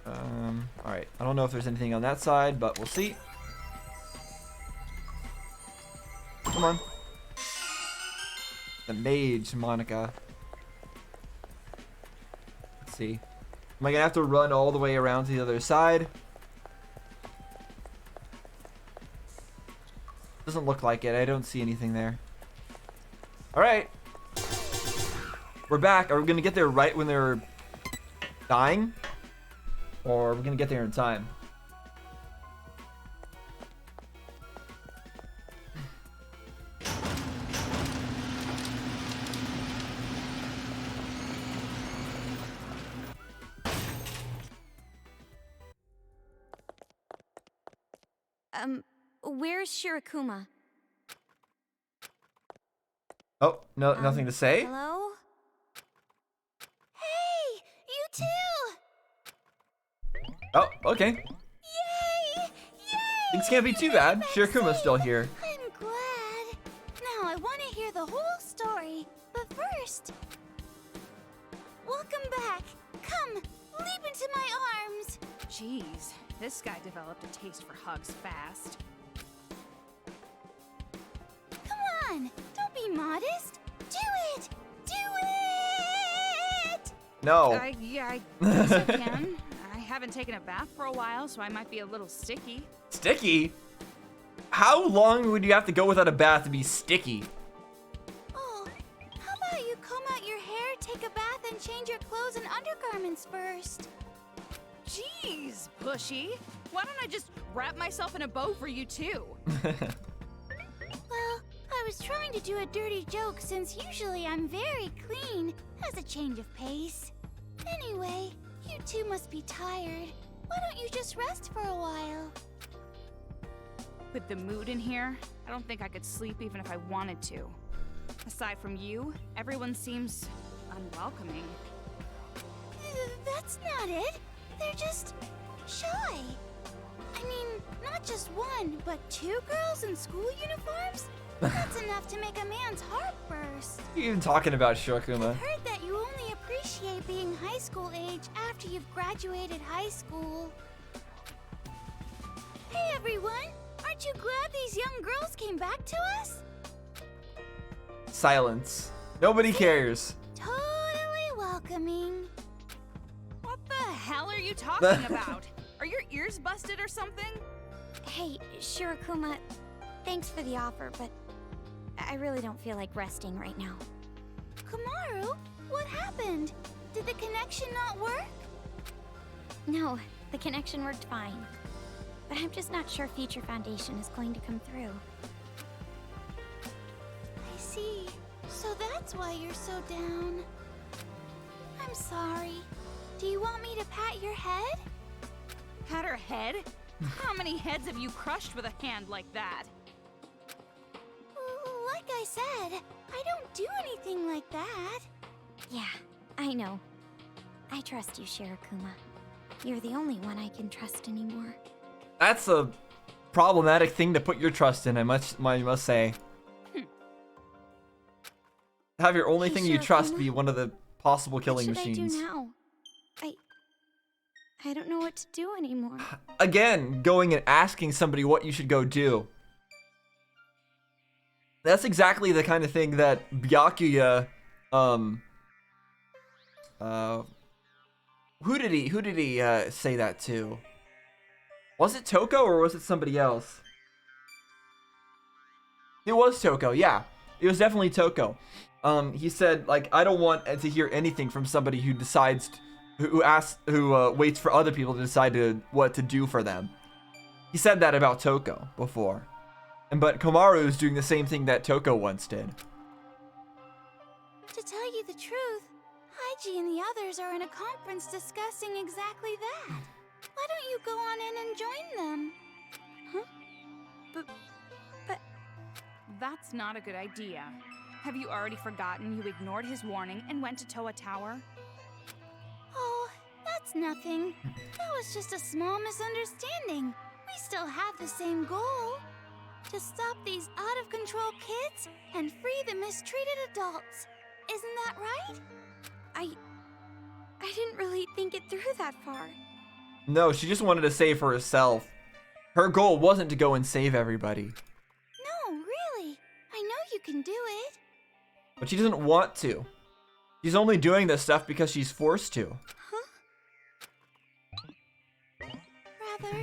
Alright, I don't know if there's anything on that side, but we'll see. Come on. The mage, Monica. Let's see. Am I gonna have to run all the way around to the other side? Doesn't look like it. I don't see anything there. Alright. We're back. Are we gonna get there right when they're dying? Or are we gonna get there in time? Where's Shirokuma? Oh, no, nothing to say? Hello? Hey, you too! Oh, okay. Yay! Yay! Things can't be too bad. Shirakuma's still here. I'm glad. Now I want to hear the whole story, but first... Welcome back. Come, leap into my arms. Jeez, this guy developed a taste for hugs fast. Come on, don't be modest. Do it! Do it! No. Yeah, I guess I can. I haven't taken a bath for a while, so I might be a little sticky. Sticky? How long would you have to go without a bath to be sticky? Oh, how about you comb out your hair, take a bath, and change your clothes and undergarments first? Jeez, pushy. Why don't I just wrap myself in a bow for you too? Well, I was trying to do a dirty joke since usually I'm very clean as a change of pace. Anyway, you two must be tired. Why don't you just rest for a while? With the mood in here, I don't think I could sleep even if I wanted to. Aside from you, everyone seems unwelcoming. That's not it. They're just shy. I mean, not just one, but two girls in school uniforms? That's enough to make a man's heart burst. You're even talking about Shirokuma. Heard that you only appreciate being high school age after you've graduated high school. Hey everyone! Aren't you glad these young girls came back to us? Silence. Nobody cares. Totally welcoming. What the hell are you talking about? Are your ears busted or something? Hey, Shirokuma, thanks for the offer, but I really don't feel like resting right now. Komaru, what happened? Did the connection not work? No, the connection worked fine. But I'm just not sure Future Foundation is going to come through. I see. So that's why you're so down. I'm sorry. Do you want me to pat your head? Pat her head? How many heads have you crushed with a hand like that? Like I said, I don't do anything like that. Yeah, I know. I trust you, Shirokuma. You're the only one I can trust anymore. That's a problematic thing to put your trust in, I must say. Have your only Hey, thing you trust Shirokuma, be one of the possible killing what should machines. I do now? I don't know what to do anymore. Again, going and asking somebody what you should go do. That's exactly the kind of thing that Byakuya, who did he say that to? Was it Toko or was it somebody else? It was Toko, yeah. It was definitely Toko. He said, like, I don't want to hear anything from somebody who decides, who waits for other people to decide what to do for them. He said that about Toko before. But Komaru is doing the same thing that Toko once did. To tell you the truth, Haiji and the others are in a conference discussing exactly that. Why don't you go on in and join them? Huh? But... That's not a good idea. Have you already forgotten you ignored his warning and went to Toa Tower? Oh, that's nothing. That was just a small misunderstanding. We still have the same goal. To stop these out-of-control kids and free the mistreated adults. Isn't that right? I didn't really think it through that far. No, she just wanted to save for herself. Her goal wasn't to go and save everybody. No, really. I know you can do it. But she doesn't want to. She's only doing this stuff because she's forced to. Rather,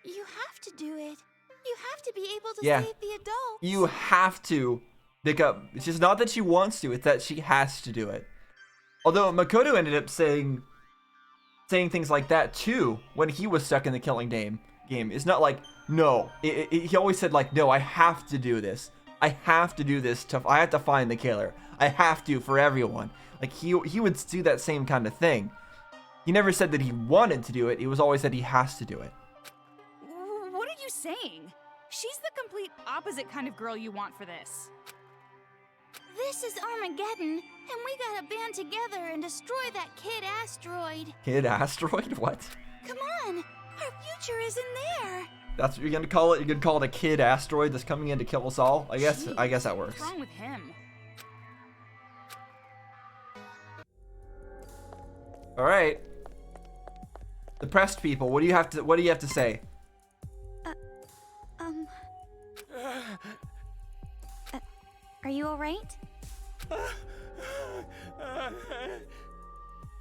you have to do it. You have to be able to Yeah. save the adults. You have to pick up. It's just not that she wants to, it's that she has to do it. Although Makoto ended up saying things like that too when he was stuck in the killing game. It's not like, no. He always said like, no, I have to do this. I have to do this. I have to find the killer. I have to for everyone. Like he would do that same kind of thing. He never said that he wanted to do it. It was always that he has to do it. What are you saying? She's the complete opposite kind of girl you want for this. This is Armageddon, and we gotta band together and destroy that kid asteroid. Kid asteroid? What? Come on, our future is in there. That's what you're gonna call it? You're gonna call it a kid asteroid that's coming in to kill us all? I guess that works. What's wrong with him? All right. Depressed people, what do you have to say? Are you alright?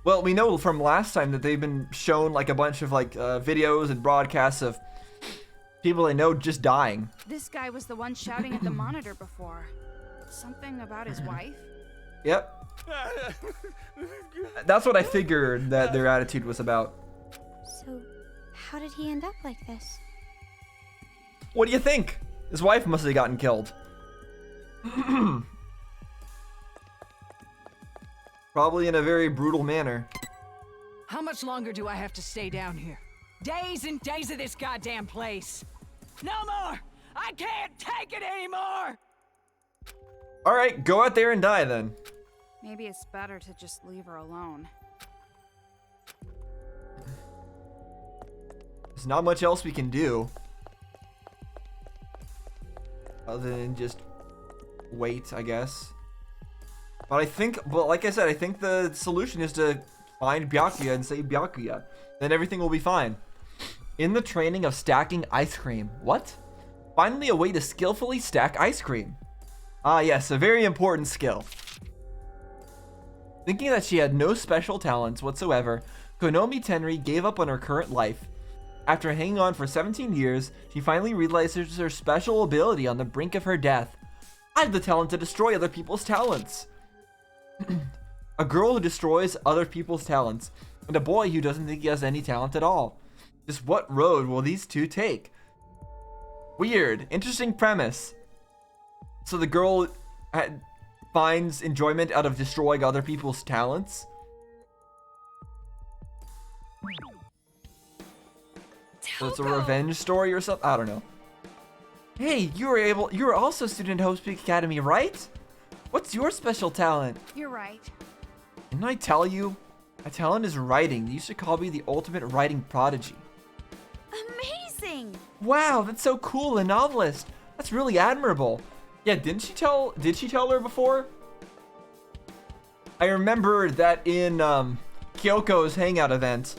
Well, we know from last time that they've been shown like a bunch of like videos and broadcasts of people they know just dying. This guy was the one shouting at the monitor before. Something about his wife? Yep. That's what I figured that their attitude was about. So, how did he end up like this? What do you think? His wife must have gotten killed. Probably in a very brutal manner. How much longer do I have to stay down here? Days and days of this goddamn place. No more! I can't take it anymore! All right, go out there and die then. Maybe it's better to just leave her alone. There's not much else we can do. Other than just wait, I guess. But like I said, I think the solution is to find Byakuya and save Byakuya. Then everything will be fine. In the training of stacking ice cream. What? Finally a way to skillfully stack ice cream. Ah yes, a very important skill. Thinking that she had no special talents whatsoever, Konomi Tenri gave up on her current life. After hanging on for 17 years, she finally realizes her special ability on the brink of her death. I have the talent to destroy other people's talents. A girl who destroys other people's talents, and a boy who doesn't think he has any talent at all. Just what road will these two take? Weird, interesting premise. So the girl finds enjoyment out of destroying other people's talents? So it's a revenge story or something? I don't know. Hey, you were also a student at Hope Peak Academy, right? What's your special talent? You're right. Didn't I tell you? My talent is writing. You should call me the ultimate writing prodigy. Amazing! Wow, that's so cool, a novelist. That's really admirable. Yeah, did she tell her before? I remember that in Kyoko's hangout event,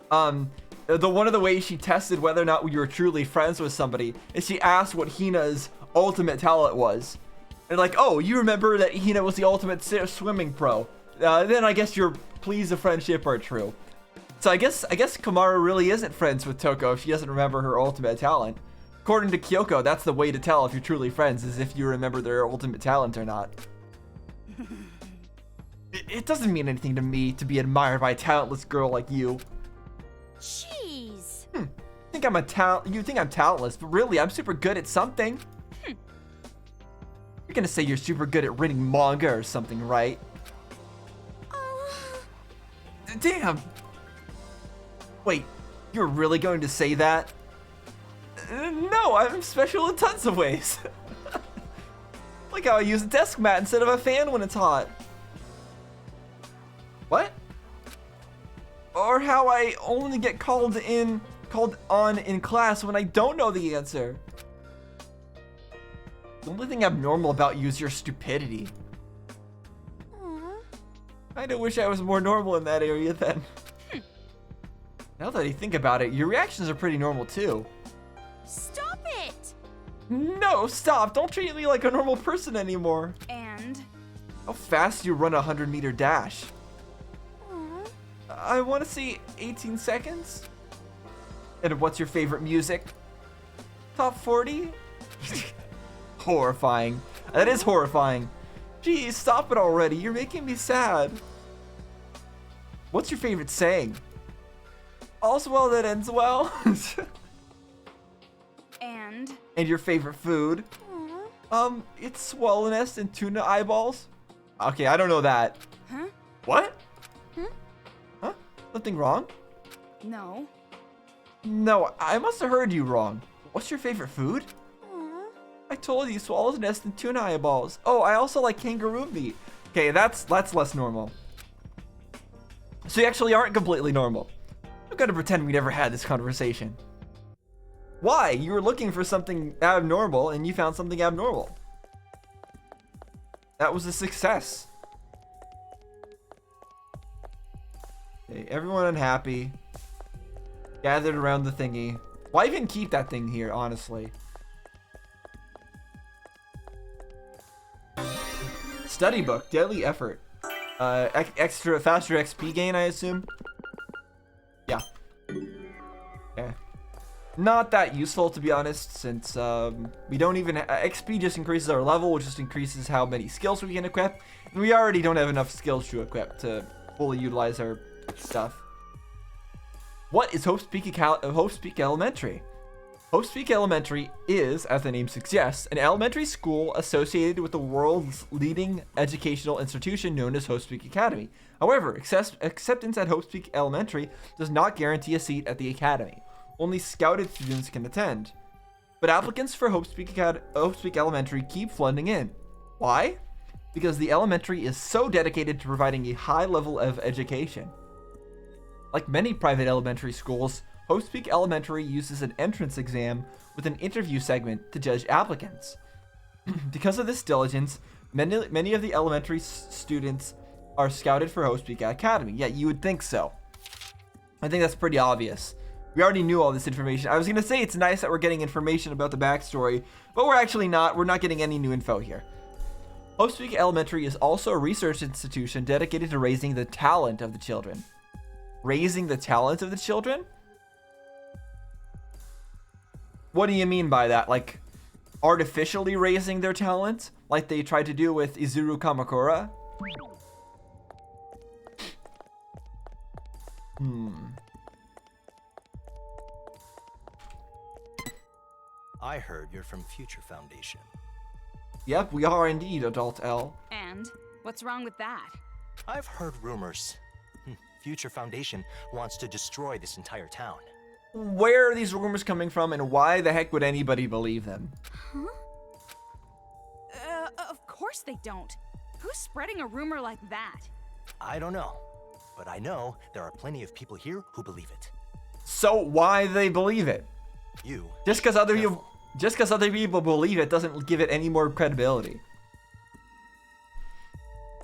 one of the ways she tested whether or not we were truly friends with somebody is she asked what Hina's ultimate talent was. And like, oh, you remember that Hina was the ultimate swimming pro. Then I guess your pleas of friendship are true. So I guess Kamaru really isn't friends with Toko if she doesn't remember her ultimate talent. According to Kyoko, that's the way to tell if you're truly friends, is if you remember their ultimate talent or not. It doesn't mean anything to me to be admired by a talentless girl like you. Jeez. You think I'm talentless, but really, I'm super good at something. You're gonna say you're super good at reading manga or something, right? Damn. Wait, you're really going to say that? No, I'm special in tons of ways. Like how I use a desk mat instead of a fan when it's hot. What? Or how I only get called on in class when I don't know the answer. The only thing abnormal about you is your stupidity. I do wish I was more normal in that area then. Now that I think about it, your reactions are pretty normal too. Stop it! No, stop! Don't treat me like a normal person anymore. And? How fast do you run a 100-meter dash? I want to see 18 seconds. And what's your favorite music? Top 40? Horrifying. That is horrifying. Geez, stop it already. You're making me sad. What's your favorite saying? All's well that ends well. And? And your favorite food? It's swollenness and tuna eyeballs. Okay, I don't know that. Huh? What? Huh? Something wrong? No. No, I must have heard you wrong. What's your favorite food? I told you, swallows nest and tuna eyeballs. Oh, I also like kangaroo meat. Okay, that's less normal. So you actually aren't completely normal. I'm gonna pretend we never had this conversation. Why? You were looking for something abnormal and you found something abnormal. That was a success. Okay, everyone unhappy. Gathered around the thingy. Why even keep that thing here, honestly? Study book, daily effort. Faster XP gain, I assume. Yeah. Okay. Not that useful, to be honest, since we don't even XP just increases our level, which just increases how many skills we can equip, and we already don't have enough skills to equip to fully utilize our stuff. What is Hope Peak Elementary? Hope Peak Elementary is, as the name suggests, an elementary school associated with the world's leading educational institution known as Hope Peak Academy. However, acceptance at Hope Peak Elementary does not guarantee a seat at the academy. Only scouted students can attend. But applicants for Hope Peak Elementary keep flooding in. Why? Because the elementary is so dedicated to providing a high level of education. Like many private elementary schools, Hope Peak Elementary uses an entrance exam with an interview segment to judge applicants. Because of this diligence, many of the elementary students are scouted for Hope Peak Academy. Yeah, you would think so. I think that's pretty obvious. We already knew all this information. I was going to say it's nice that we're getting information about the backstory, but we're actually not. We're not getting any new info here. Hope Peak Elementary is also a research institution dedicated to raising the talent of the children. Raising the talent of the children? What do you mean by that? Like, artificially raising their talent? Like they tried to do with Izuru Kamakura? I heard you're from Future Foundation. Yep, we are indeed, Adult L. And what's wrong with that? I've heard rumors. Future Foundation wants to destroy this entire town. Where are these rumors coming from, and why the heck would anybody believe them? Huh? Of course they don't. Who's spreading a rumor like that? I don't know, but I know there are plenty of people here who believe it. So why do they believe it? You. Just because other people believe it doesn't give it any more credibility.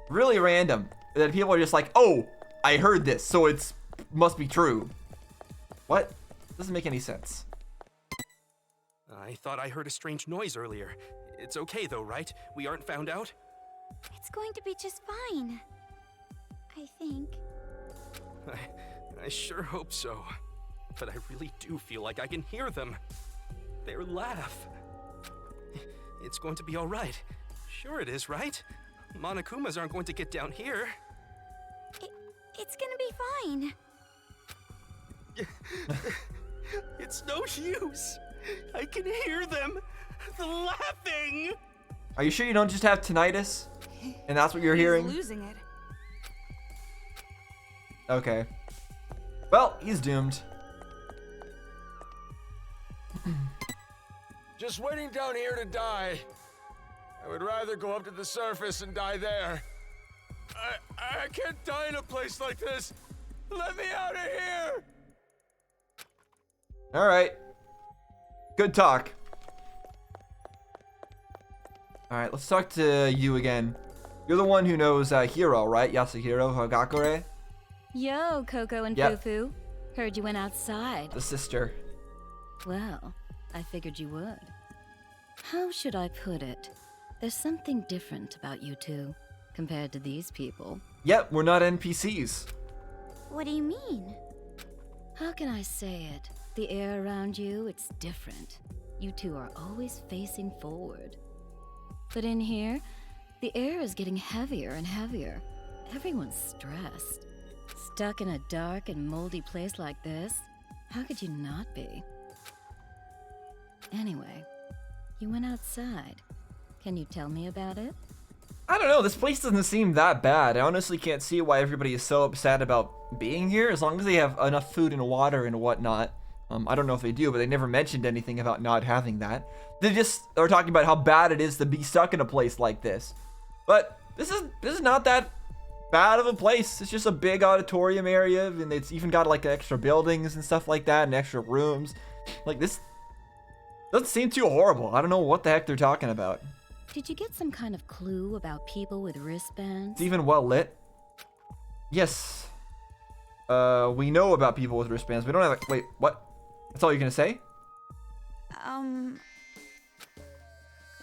Really random that people are just like, oh, I heard this, so it must be true. What? Doesn't make any sense. I thought I heard a strange noise earlier. It's okay though, right? We aren't found out? It's going to be just fine. I think. I sure hope so. But I really do feel like I can hear them. Their laugh. It's going to be all right. Sure it is, right? Monokumas aren't going to get down here. It's gonna be fine. It's no use. I can hear them. The laughing. Are you sure you don't just have tinnitus? And that's what you're hearing? He's losing it. Okay. Well, he's doomed. Just waiting down here to die. I would rather go up to the surface and die there. I can't die in a place like this. Let me out of here. All right. Good talk. All right, let's talk to you again. You're the one who knows Hiro, right? Yasuhiro Hagakure? Yo, Coco and Yep. Fufu. Heard you went outside. The sister. Well, I figured you would. How should I put it? There's something different about you two compared to these people. Yep, we're not NPCs. What do you mean? How can I say it? The air around you, it's different. You two are always facing forward. But in here, the air is getting heavier and heavier. Everyone's stressed. Stuck in a dark and moldy place like this, how could you not be? Anyway, you went outside. Can you tell me about it? I don't know, this place doesn't seem that bad. I honestly can't see why everybody is so upset about being here. As long as they have enough food and water and whatnot, I don't know if they do, but they never mentioned anything about not having that. They just are talking about how bad it is to be stuck in a place like this. But this is not that bad of a place. It's just a big auditorium area, and it's even got like extra buildings and stuff like that, and extra rooms. Like, this doesn't seem too horrible. I don't know what the heck they're talking about. Did you get some kind of clue about people with wristbands? It's even well lit. Yes. We know about people with wristbands. We don't have wait, what? That's all you're gonna say?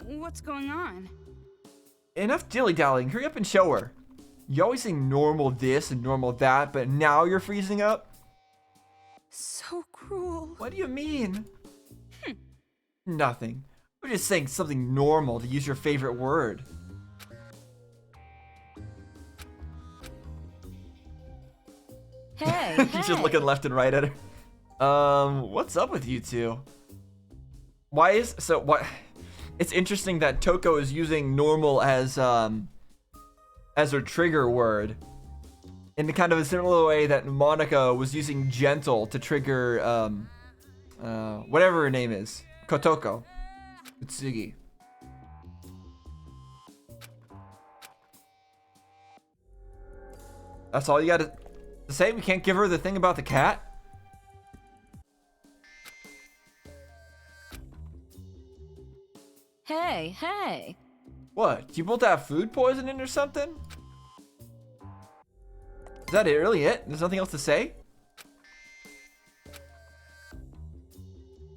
What's going on? Enough dilly-dallying. Hurry up and show her. You always say normal this and normal that, but now you're freezing up? So cruel. What do you mean? Nothing. We're just saying something normal, to use your favorite word. Hey, He's just looking left and right at her. What's up with you two? Why is so what? It's interesting that Toko is using normal as her trigger word, in kind of a similar way that Monica was using gentle to trigger whatever her name is, Kotoko, Utsugi. That's all you got to say? We can't give her the thing about the cat? Hey, hey. What? You both have food poisoning or something? Is that really it? There's nothing else to say?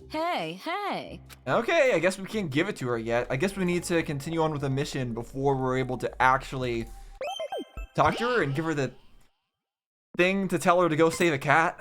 Hey, hey. Okay, I guess we can't give it to her yet. I guess we need to continue on with the mission before we're able to actually talk to her and give her the thing to tell her to go save a cat.